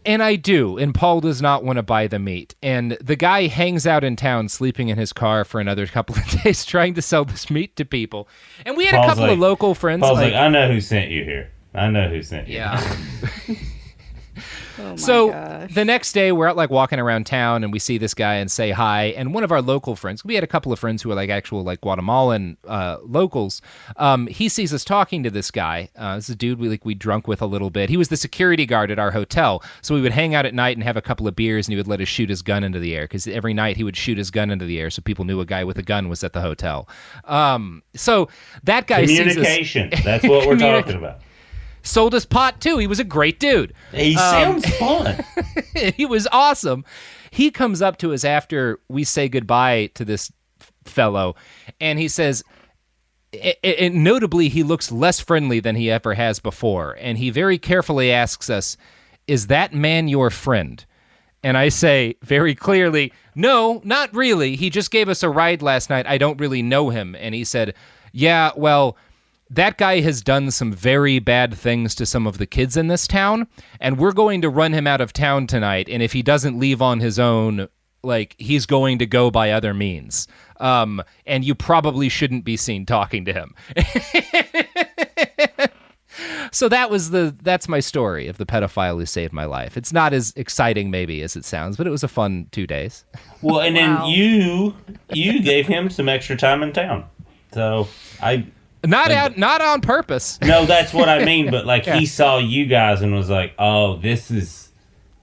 And I do, and Paul does not want to buy the meat. And the guy hangs out in town, sleeping in his car for another couple of days, trying to sell this meat to people. And we had a couple of local friends. Paul's like, I know who sent you here. I know who sent you. Yeah. Oh so gosh. the next day, we're out like walking around town, and we see this guy and say hi. And one of our local friends, we had a couple of friends who are like actual like Guatemalan locals. He sees us talking to this guy. This is a dude we drunk with a little bit. He was the security guard at our hotel, so we would hang out at night and have a couple of beers, and he would let us shoot his gun into the air because every night he would shoot his gun into the air, so people knew a guy with a gun was at the hotel. So that guy communication. Sees us, that's what we're talking about. Sold us pot too. He was a great dude. He sounds fun. He was awesome. He comes up to us after we say goodbye to this fellow, and he says, and notably, he looks less friendly than he ever has before. And he very carefully asks us, "Is that man your friend?" And I say very clearly, "No, not really. He just gave us a ride last night. I don't really know him." And he said, "Yeah, well, that guy has done some very bad things to some of the kids in this town, and we're going to run him out of town tonight, and if he doesn't leave on his own, like, he's going to go by other means. And you probably shouldn't be seen talking to him." So that's my story of the pedophile who saved my life. It's not as exciting maybe as it sounds, but it was a fun 2 days. Well, and then you gave him some extra time in town. So Not on purpose. No, that's what I mean. But like he saw you guys and was like, "Oh, this is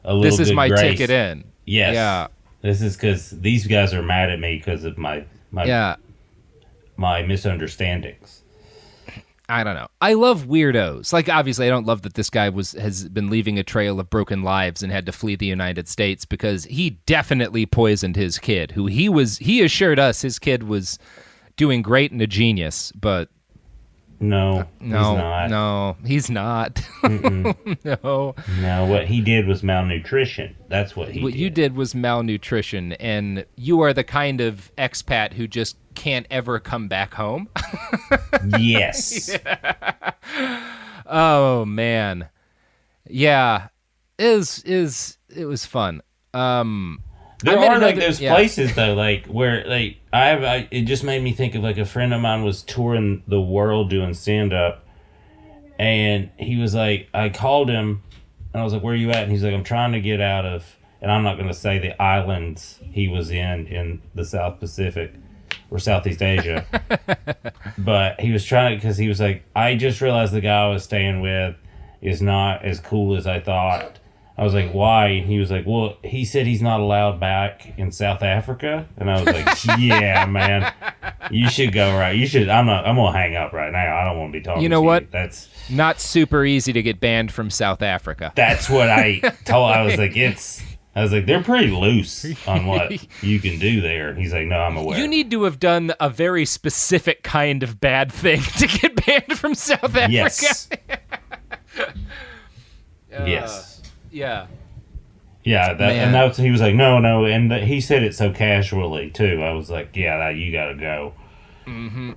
a little. This is my grace. Ticket in." Yes. Yeah. This is because these guys are mad at me because of my misunderstandings. I don't know. I love weirdos. Like, obviously, I don't love that this guy has been leaving a trail of broken lives and had to flee the United States because he definitely poisoned his kid, who he assured us his kid was doing great and a genius, but No, he's not. No. No, what he did was malnutrition. That's what he did. What you did was malnutrition, and you are the kind of expat who just can't ever come back home. Yes. Yeah. Oh, man. Yeah. It was fun. There are like those places though, like where like it just made me think of like a friend of mine was touring the world doing stand up, and he was like, I called him, and I was like, "Where are you at?" And he's like, "I'm trying to get out of," and I'm not going to say the islands he was in the South Pacific or Southeast Asia, but he was trying to, because he was like, "I just realized the guy I was staying with is not as cool as I thought." I was like, "Why?" And he was like, "Well, he said he's not allowed back in South Africa." And I was like, "Yeah, man, you should go right. You should. I'm gonna hang up right now. I don't want to be talking. You know what? That's not super easy to get banned from South Africa." That's what I told. I was like, they're pretty loose on what you can do there. And he's like, "No, I'm aware." You need to have done a very specific kind of bad thing to get banned from South Africa. Yes. Yes. Yeah. Yeah, and that's, he was like, no, and he said it so casually too. I was like, "Yeah, you gotta go." Mm-hmm.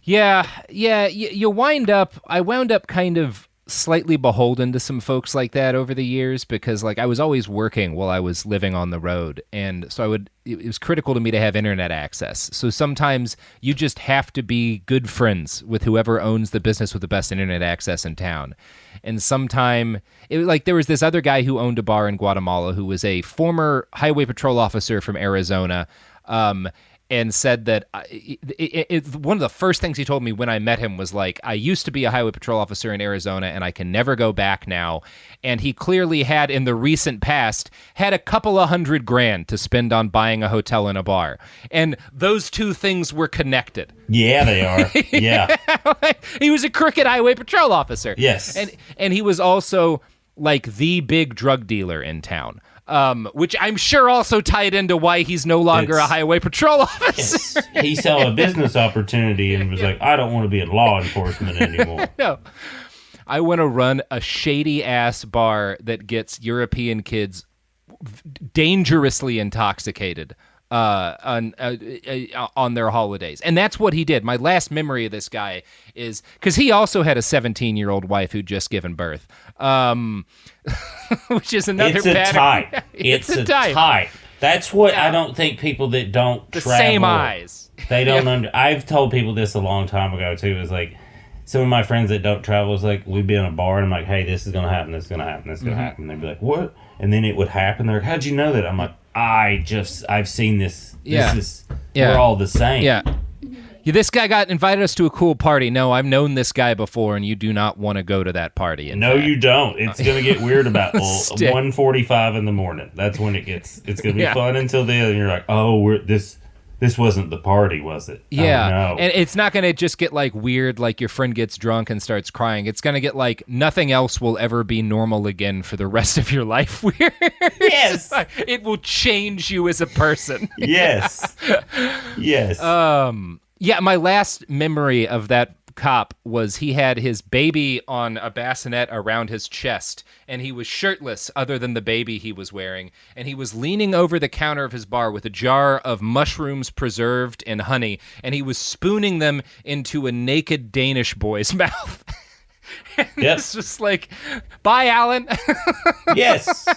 Yeah. I wound up kind of slightly beholden to some folks like that over the years because like I was always working while I was living on the road, and so it was critical to me to have internet access. So sometimes you just have to be good friends with whoever owns the business with the best internet access in town. And sometime it was like there was this other guy who owned a bar in Guatemala who was a former highway patrol officer from Arizona, and said that one of the first things he told me when I met him was like, "I used to be a highway patrol officer in Arizona and I can never go back now." And he clearly had in the recent past had a couple of $100,000 to spend on buying a hotel and a bar. And those two things were connected. Yeah, they are. Yeah. He was a crooked highway patrol officer. Yes. And he was also like the big drug dealer in town. which I'm sure also tied into why he's no longer a highway patrol officer. He saw a business opportunity and was like, I don't want to be in law enforcement anymore. No. I want to run a shady-ass bar that gets European kids dangerously intoxicated on their holidays. And that's what he did. My last memory of this guy is... Because he also had a 17-year-old wife who'd just given birth. Which is another It's a type. It's a type. That's what I don't think people that don't the travel... same eyes. They don't I've told people this a long time ago, too. It was like... Some of my friends that don't travel was like, we'd be in a bar and I'm like, hey, this is going to happen, this is going to happen, this is going to happen. They'd be like, what? And then it would happen. They're like, how'd you know that? I'm like, I've seen this. We're all the same. Yeah. This guy invited us to a cool party. No, I've known this guy before and you do not want to go to that party. No, you don't. It's going to get weird about 1:45 in the morning. That's when it's going to be fun until then. And you're like, oh, this wasn't the party, was it? Yeah. Oh, no. And it's not going to just get like weird, like your friend gets drunk and starts crying. It's going to get like nothing else will ever be normal again for the rest of your life. Weird. Yes. It will change you as a person. Yes. Yes. Yeah, my last memory of that cop was he had his baby on a bassinet around his chest, and he was shirtless other than the baby he was wearing, and he was leaning over the counter of his bar with a jar of mushrooms preserved in honey, and he was spooning them into a naked Danish boy's mouth. Yep. It's just like, bye, Alan. Yes.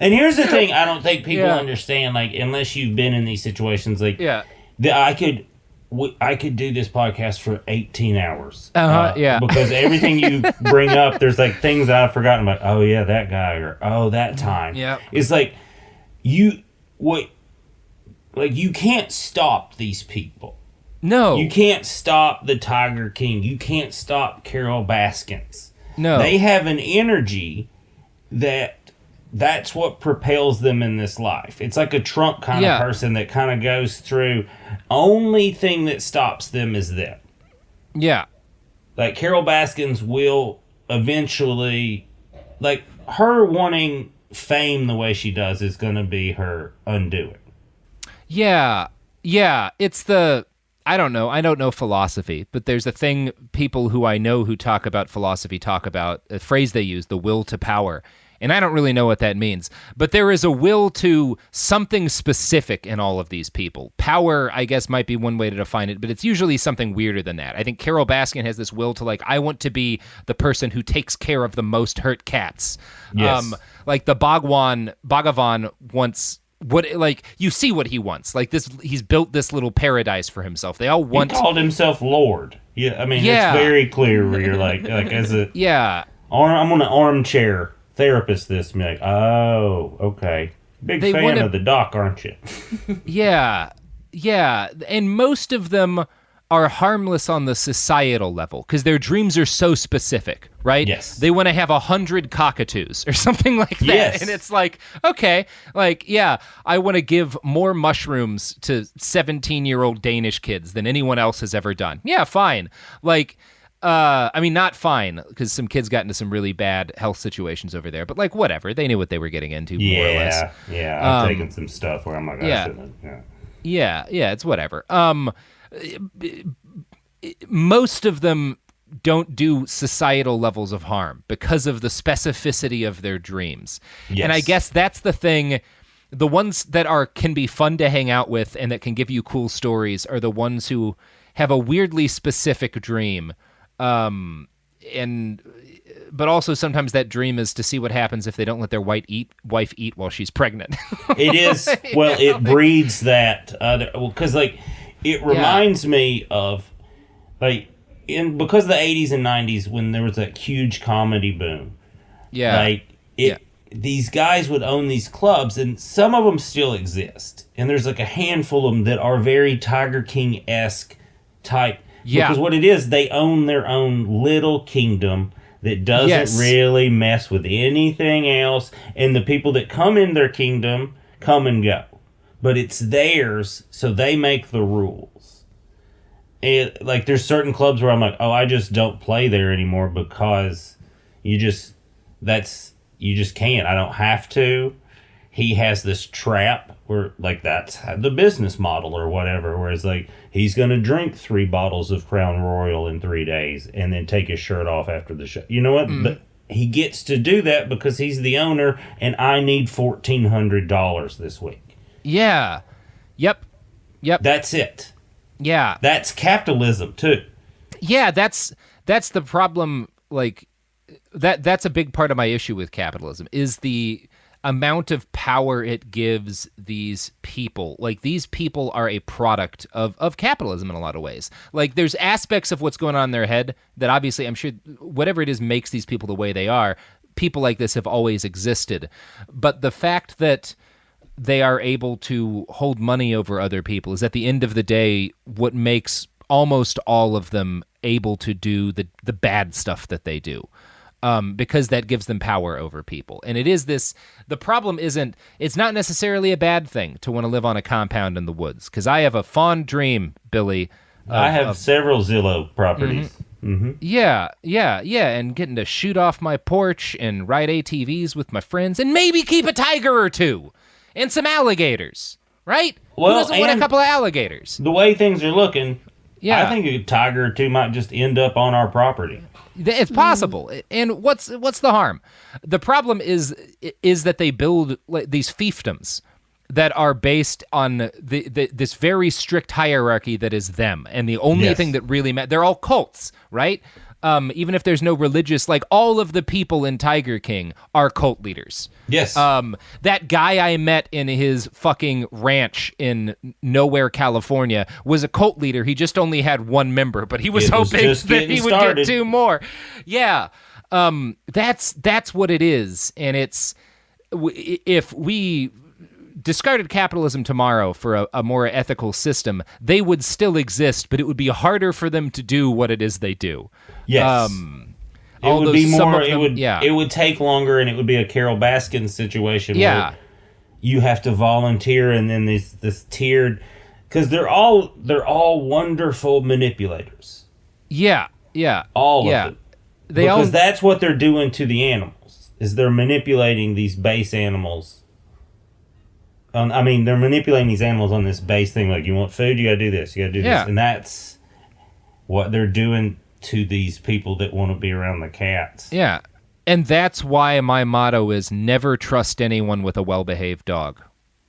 And here's the thing I don't think people understand, like, unless you've been in these situations, like, I could do this podcast for 18 hours. Because everything you bring up, there's, like, things that I've forgotten, like, oh, yeah, that guy, or, oh, that time. Yeah. It's like, you can't stop these people. No. You can't stop the Tiger King. You can't stop Carol Baskins. No. They have an energy that's what propels them in this life. It's like a Trump kind of person that kind of goes through. Only thing that stops them is them. Yeah. Like Carol Baskins will eventually, like her wanting fame the way she does is going to be her undoing. Yeah. Yeah. It's I don't know philosophy, but there's a thing people who I know who talk about philosophy talk about, a phrase they use, the will to power. And I don't really know what that means. But there is a will to something specific in all of these people. Power, I guess, might be one way to define it, but it's usually something weirder than that. I think Carol Baskin has this will to, like, I want to be the person who takes care of the most hurt cats. Yes. Like the Bhagavan wants... you see what he wants. Like this, he's built this little paradise for himself. They all want... He called himself Lord. Yeah, I mean, it's very clear where you're like as a... Yeah. I'm on an armchair therapist this, and be like, oh, okay. Big fan of the doc, aren't you? Yeah. And most of them are harmless on the societal level because their dreams are so specific, right? Yes. They want to have 100 cockatoos or something like that. Yes. And it's like, okay, like, yeah, I want to give more mushrooms to 17-year-old Danish kids than anyone else has ever done. Yeah, fine. Like, I mean, not fine, because some kids got into some really bad health situations over there, but like, whatever. They knew what they were getting into, more or less. Yeah, I've taken some stuff where I'm like, I shouldn't have. Yeah, it's whatever. Most of them don't do societal levels of harm because of the specificity of their dreams. Yes. And I guess that's the thing. The ones that can be fun to hang out with and that can give you cool stories are the ones who have a weirdly specific dream. But also sometimes that dream is to see what happens if they don't let their wife eat while she's pregnant. It is. Well, it breeds that because like it reminds me of like because of the 80s and 90s when there was that huge comedy boom. Yeah. Like these guys would own these clubs, and some of them still exist. And there's like a handful of them that are very Tiger King-esque type. Yeah. Because what it is, they own their own little kingdom that doesn't really mess with anything else. And the people that come in their kingdom come and go. But it's theirs, so they make the rules. And like there's certain clubs where I'm like, oh, I just don't play there anymore because you just can't. I don't have to. He has this trap where, like, that's the business model or whatever, where it's like, he's going to drink 3 bottles of Crown Royal in 3 days and then take his shirt off after the show. You know what? But he gets to do that because he's the owner, and I need $1,400 this week. Yeah. Yep. That's it. Yeah. That's capitalism, too. Yeah, that's the problem. Like, that's a big part of my issue with capitalism, is the amount of power it gives these people. Like, these people are a product of capitalism in a lot of ways. Like, there's aspects of what's going on in their head that obviously, I'm sure, whatever it is makes these people the way they are. People like this have always existed. But the fact that they are able to hold money over other people is, at the end of the day, what makes almost all of them able to do the bad stuff that they do. Because that gives them power over people. And it is this, the problem isn't, it's not necessarily a bad thing to want to live on a compound in the woods. Because I have a fond dream, Billy. I have several Zillow properties. Mm-hmm. Yeah, and getting to shoot off my porch and ride ATVs with my friends and maybe keep a tiger or two and some alligators, right? Well, who doesn't want a couple of alligators? The way things are looking, yeah. I think a tiger or two might just end up on our property. It's possible. And what's the harm? The problem is that they build like these fiefdoms that are based on this very strict hierarchy that is them. And the only thing that really matters, they're all cults, right? Even if there's no religious, like, all of the people in Tiger King are cult leaders. Yes. That guy I met in his fucking ranch in nowhere, California, was a cult leader. He just only had one member, but he was hoping that he would get 2 more. Yeah. That's what it is. And it's, if we discarded capitalism tomorrow for a more ethical system, they would still exist, but it would be harder for them to do what it is they do. Yes. It would be more. It would take longer, and it would be a Carol Baskin situation. Yeah. Where you have to volunteer, and then this tiered, because they're all wonderful manipulators. Yeah. All of them. Because that's what they're doing to the animals. Is they're manipulating these base animals. They're manipulating these animals on this base thing. Like, you want food, you gotta do this, you gotta do this, and that's what they're doing to these people that want to be around the cats. Yeah, and that's why my motto is never trust anyone with a well-behaved dog.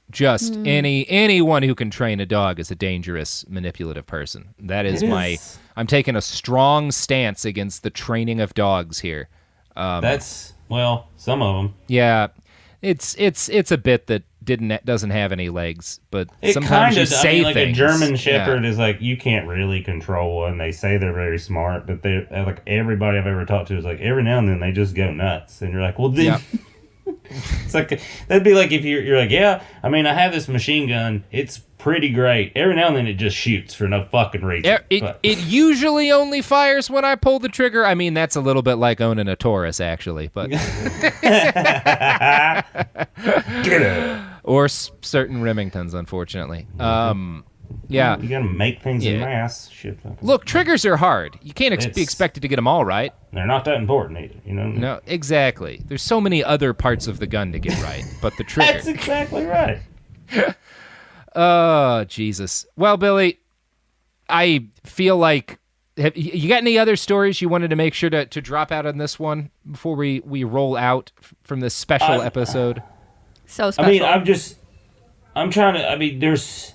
Just anyone who can train a dog is a dangerous, manipulative person. That is I'm taking a strong stance against the training of dogs here. Some of them. Yeah, it's a bit that doesn't have any legs, but sometimes you say like things. A German Shepherd is like, you can't really control one. They say they're very smart, but they, like, everybody I've ever talked to is like, every now and then they just go nuts, and you're like, well, then. It's like, that'd be like if you're like, yeah, I have this machine gun. It's pretty great. Every now and then it just shoots for no fucking reason. It usually only fires when I pull the trigger. That's a little bit like owning a Taurus, actually, but or certain Remingtons, unfortunately. Yeah, you gotta make things in mass. Shit. Look, triggers are hard. You can't be expected to get them all right. They're not that important either, you know. No, exactly. There's so many other parts of the gun to get right, but the trigger. That's exactly right. Oh, Jesus. Well, Billy, I feel like, you got any other stories you wanted to make sure to drop out on this one before we roll out from this special episode? So special. I'm trying to, there's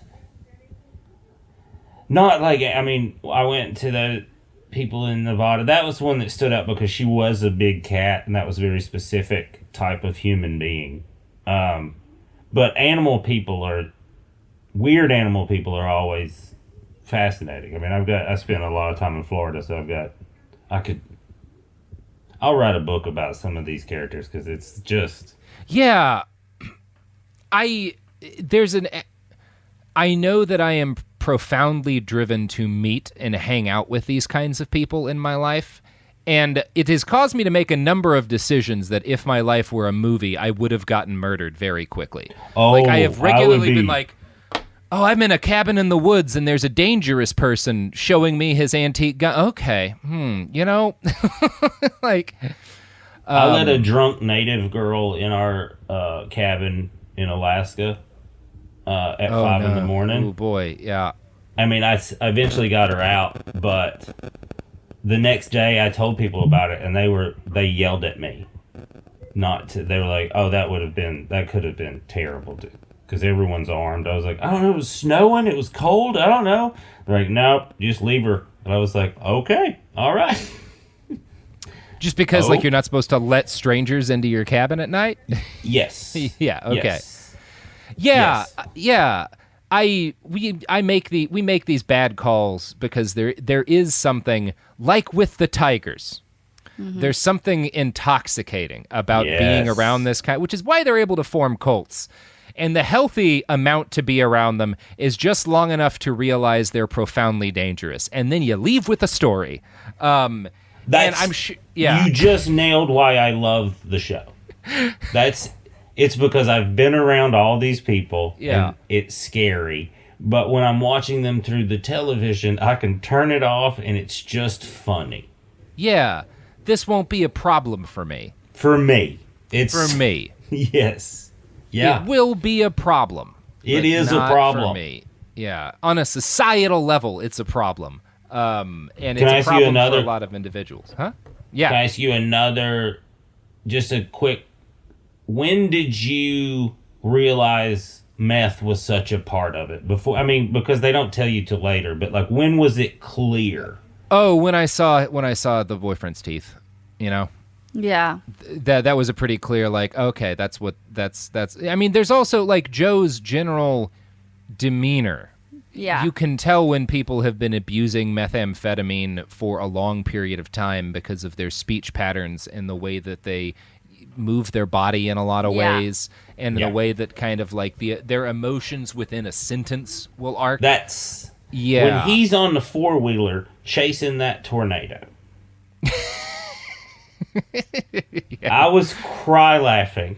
not like, I went to the people in Nevada. That was one that stood out because she was a big cat, and that was a very specific type of human being. But weird animal people are always fascinating. I spent a lot of time in Florida, so I'll write a book about some of these characters because it's just... Yeah. I know that I am profoundly driven to meet and hang out with these kinds of people in my life, and it has caused me to make a number of decisions that if my life were a movie, I would have gotten murdered very quickly. Oh, like, I have regularly been like, oh, I'm in a cabin in the woods and there's a dangerous person showing me his antique gun. Okay, like, I let a drunk native girl in our cabin in Alaska at 5 in the morning. Oh boy, yeah. I mean, I eventually got her out, but the next day I told people about it, and they yelled at me. They were like, "Oh, that could have been terrible, because everyone's armed." I was like, "I don't know, it was snowing, it was cold, I don't know." They're like, "Nope, just leave her." And I was like, "Okay, all right." Just because like you're not supposed to let strangers into your cabin at night? Yes. Yeah, okay. Yes. Yeah, Yes. yeah. We make these bad calls because there is something, like with the tigers. There's something intoxicating about being around this kind, which is why they're able to form cults. And the healthy amount to be around them is just long enough to realize they're profoundly dangerous, and then you leave with a story. And I'm sure, yeah. You just nailed why I love the show. It's because I've been around all these people, and it's scary. But when I'm watching them through the television, I can turn it off, and it's just funny. Yeah, this won't be a problem for me. For me. For me. Yes. Yeah. It will be a problem. It is a problem. For me. Yeah. On a societal level, it's a problem. And it's Can I a ask you problem another? for a lot of individuals. Huh? Yeah. Can I ask you another, just a quick, when did you realize meth was such a part of it? Because they don't tell you till later, but like, when was it clear? Oh, when I saw the boyfriend's teeth, you know? Yeah. That was a pretty clear, like, okay, that's. I mean, there's also like Joe's general demeanor. Yeah. You can tell when people have been abusing methamphetamine for a long period of time because of their speech patterns and the way that they move their body in a lot of ways, and in a way that kind of like their emotions within a sentence will arc. That's when he's on the 4-wheeler chasing that tornado. I was cry laughing.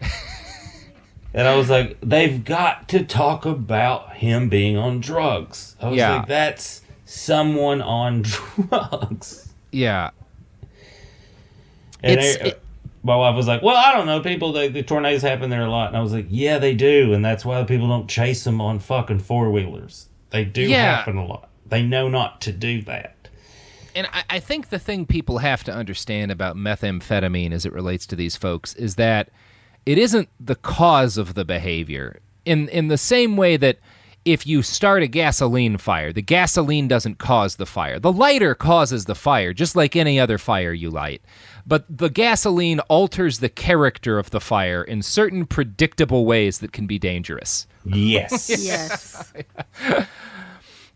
And I was like, they've got to talk about him being on drugs. I was like, that's someone on drugs. Yeah. And my wife was like, well, I don't know. People, the tornadoes happen there a lot. And I was like, yeah, they do. And that's why people don't chase them on fucking 4-wheelers. They do happen a lot. They know not to do that. And I think the thing people have to understand about methamphetamine as it relates to these folks is that it isn't the cause of the behavior. In the same way that if you start a gasoline fire, the gasoline doesn't cause the fire. The lighter causes the fire, just like any other fire you light. But the gasoline alters the character of the fire in certain predictable ways that can be dangerous. Yes. Yes.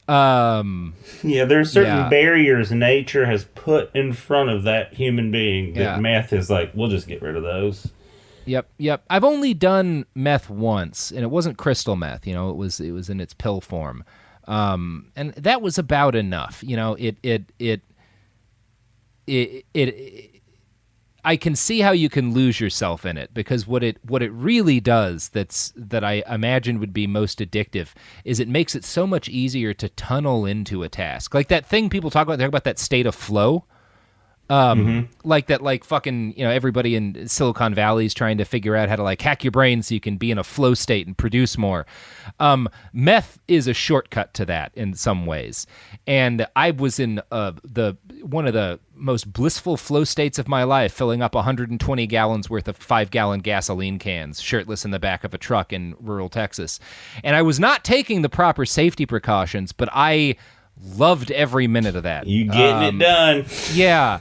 Yeah, there are certain barriers nature has put in front of that human being that meth is like, we'll just get rid of those. Yep. I've only done meth once, and it wasn't crystal meth. You know, it was in its pill form, and that was about enough. You know, it. I can see how you can lose yourself in it, because what it really does that I imagine would be most addictive is it makes it so much easier to tunnel into a task. Like that thing people talk about that state of flow. Like that, like fucking, you know, everybody in Silicon Valley is trying to figure out how to like hack your brain so you can be in a flow state and produce more. Meth is a shortcut to that in some ways. And I was in one of the most blissful flow states of my life, filling up 120 gallons worth of 5-gallon gasoline cans, shirtless in the back of a truck in rural Texas. And I was not taking the proper safety precautions, but I loved every minute of that. You getting it done. Yeah.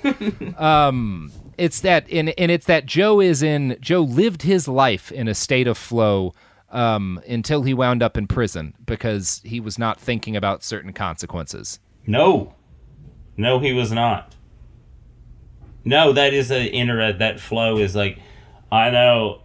It's that, and it's that Joe lived his life in a state of flow until he wound up in prison because he was not thinking about certain consequences. No, he was not. No, that is that flow is like, I know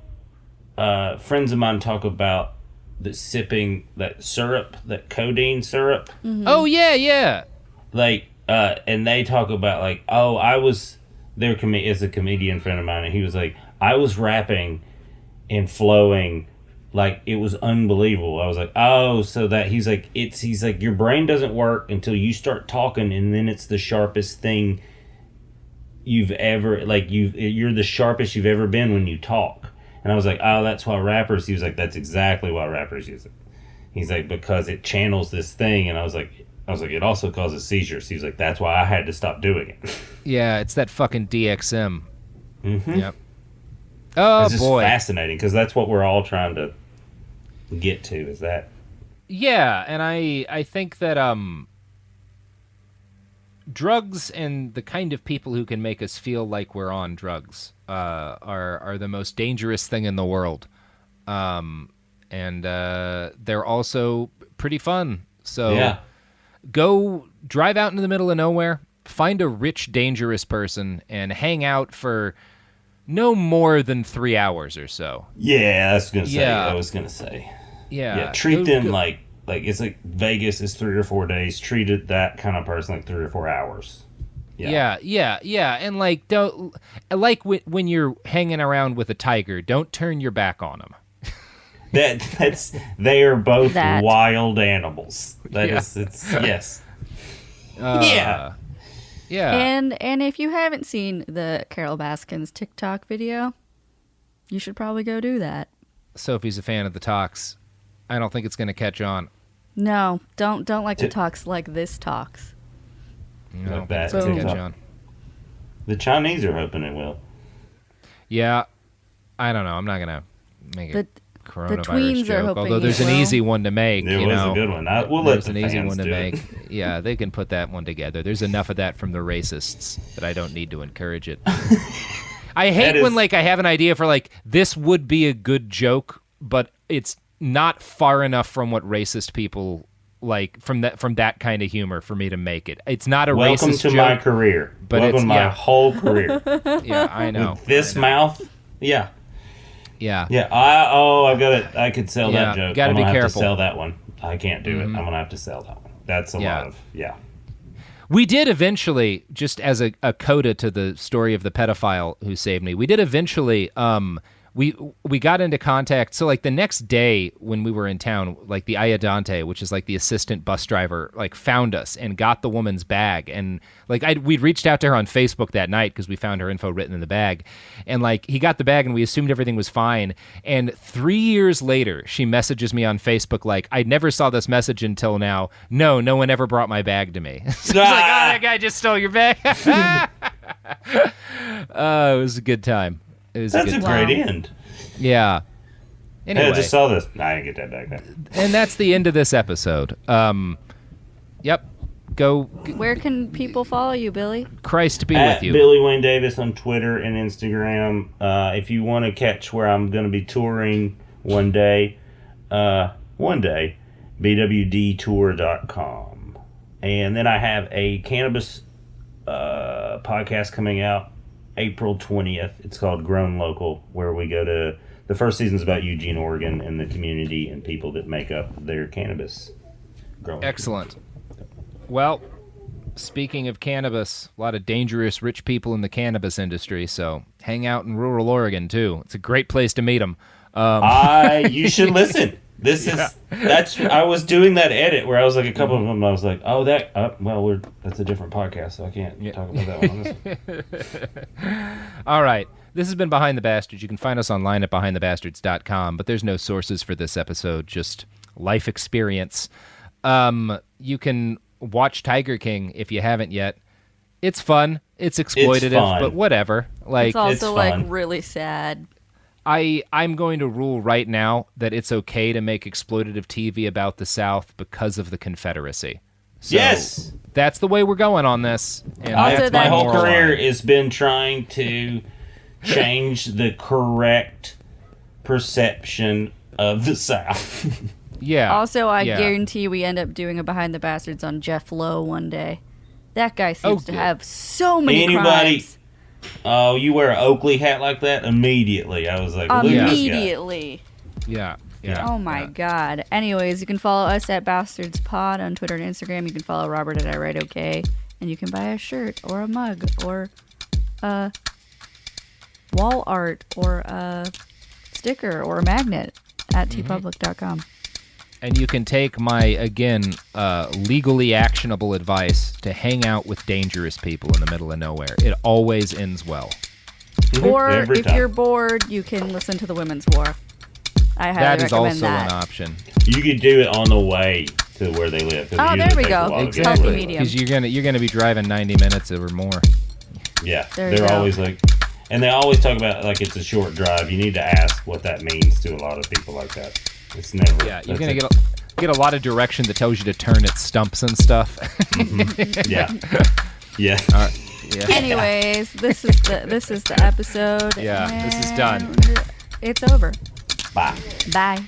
friends of mine talk about the sipping that syrup, that codeine syrup. Mm-hmm. Oh yeah. Like, and they talk about like, is a comedian friend of mine, and he was like, I was rapping and flowing, like it was unbelievable. I was like, oh, so that he's like, your brain doesn't work until you start talking, and then it's the sharpest thing you've ever, like, you're the sharpest you've ever been when you talk. And I was like, oh, that's why rappers, he was like, that's exactly why rappers use it. He's like, because it channels this thing. And I was like, it also causes seizures. He was like, that's why I had to stop doing it. Yeah, it's that fucking DXM. Mm-hmm. Yep. Oh, it's just boy. fascinating, because that's what we're all trying to get to, is that. Yeah, and I think that drugs and the kind of people who can make us feel like we're on drugs are the most dangerous thing in the world. And they're also pretty fun. So Yeah. Go drive out into the middle of nowhere, find a rich, dangerous person, and hang out for no more than 3 hours or so. Yeah, I was gonna say. Yeah. I was gonna say. Yeah. Yeah, treat them like it's like Vegas is 3 or 4 days. Treat it that kind of person like 3 or 4 hours. Yeah, and like don't like when you're hanging around with a tiger, don't turn your back on them. They are both wild animals. Yes. Yeah. And if you haven't seen the Carol Baskins TikTok video, you should probably go do that. Sophie's a fan of the talks. I don't think it's going to catch on. No, don't like the talks like this talks. I don't think that it's going to catch on. The Chinese are hoping it will. Yeah, I don't know. I'm not going to make a coronavirus tweens joke, are hoping although there's it an will. easy one to make. It was a good one. We'll let the an easy fans one to do make. it. Yeah, they can put that one together. There's enough of that from the racists that I don't need to encourage it. I hate when like I have an idea for like this would be a good joke, but it's not far enough from what racist people like from that kind of humor for me to make it. It's not a Welcome racist to joke, my career. but Welcome it's to my whole career. Yeah, I know. With this mouth, yeah. Yeah. I could sell that joke. Gotta be I'm gonna have careful. to sell that one. I can't do it. I'm gonna have to sell that one. That's a lot of We did eventually, just as a coda to the story of the pedophile who saved me, we did eventually, we got into contact. So like the next day when we were in town, like the Ayudante, which is like the assistant bus driver, like found us and got the woman's bag. And like we'd reached out to her on Facebook that night because we found her info written in the bag. And like he got the bag and we assumed everything was fine. And 3 years later, she messages me on Facebook like, I never saw this message until now. No one ever brought my bag to me. So it's like, that guy just stole your bag. It was a good time. That's a great end. Yeah. Anyway. Hey, I just saw this. I didn't get that back then. And that's the end of this episode. Yep. Go. Where can people follow you, Billy? Christ be At with you. Billy Wayne Davis on Twitter and Instagram. If you want to catch where I'm going to be touring one day, bwdtour.com. And then I have a cannabis podcast coming out April 20th. It's called Grown Local, where we go to... The first season's about Eugene, Oregon, and the community and people that make up their cannabis growing. Excellent. Well, speaking of cannabis, a lot of dangerous rich people in the cannabis industry, so hang out in rural Oregon, too. It's a great place to meet them. You should listen. I was doing that edit where I was like a couple of them. I was like, that's a different podcast, so I can't talk about that one on this one. All right. This has been Behind the Bastards. You can find us online at behindthebastards.com, but there's no sources for this episode, just life experience. You can watch Tiger King if you haven't yet. It's fun. It's exploitative, but whatever. Like, it's also like fun. really sad. I'm going to rule right now that it's okay to make exploitative TV about the South because of the Confederacy. So yes! That's the way we're going on this. And Also, My whole moral career line. has been trying to change the correct perception of the South. Yeah. Also, I guarantee we end up doing a Behind the Bastards on Jeff Lowe one day. That guy seems to have so many crimes. Oh, you wear an Oakley hat like that? Immediately. I was like, look at this guy. Immediately. Yeah. Oh my God. Anyways, you can follow us at Bastards Pod on Twitter and Instagram. You can follow Robert at I Write Okay. And you can buy a shirt or a mug or a wall art or a sticker or a magnet at tpublic.com. And you can take my, again, legally actionable advice to hang out with dangerous people in the middle of nowhere. It always ends well. Or if you're bored, you can listen to the Women's War. I highly recommend that. That is also an option. You could do it on the way to where they live. Oh, there we go. Exactly. Medium. Because you're gonna be driving 90 minutes or more. Yeah, they're always like, and they always talk about like it's a short drive. You need to ask what that means to a lot of people like that. It's never. Yeah, you're gonna get a lot of direction that tells you to turn at stumps and stuff. Mm-hmm. Yeah. Yeah. Yeah. Anyways, this is the episode. Yeah, this is done. It's over. Bye. Bye.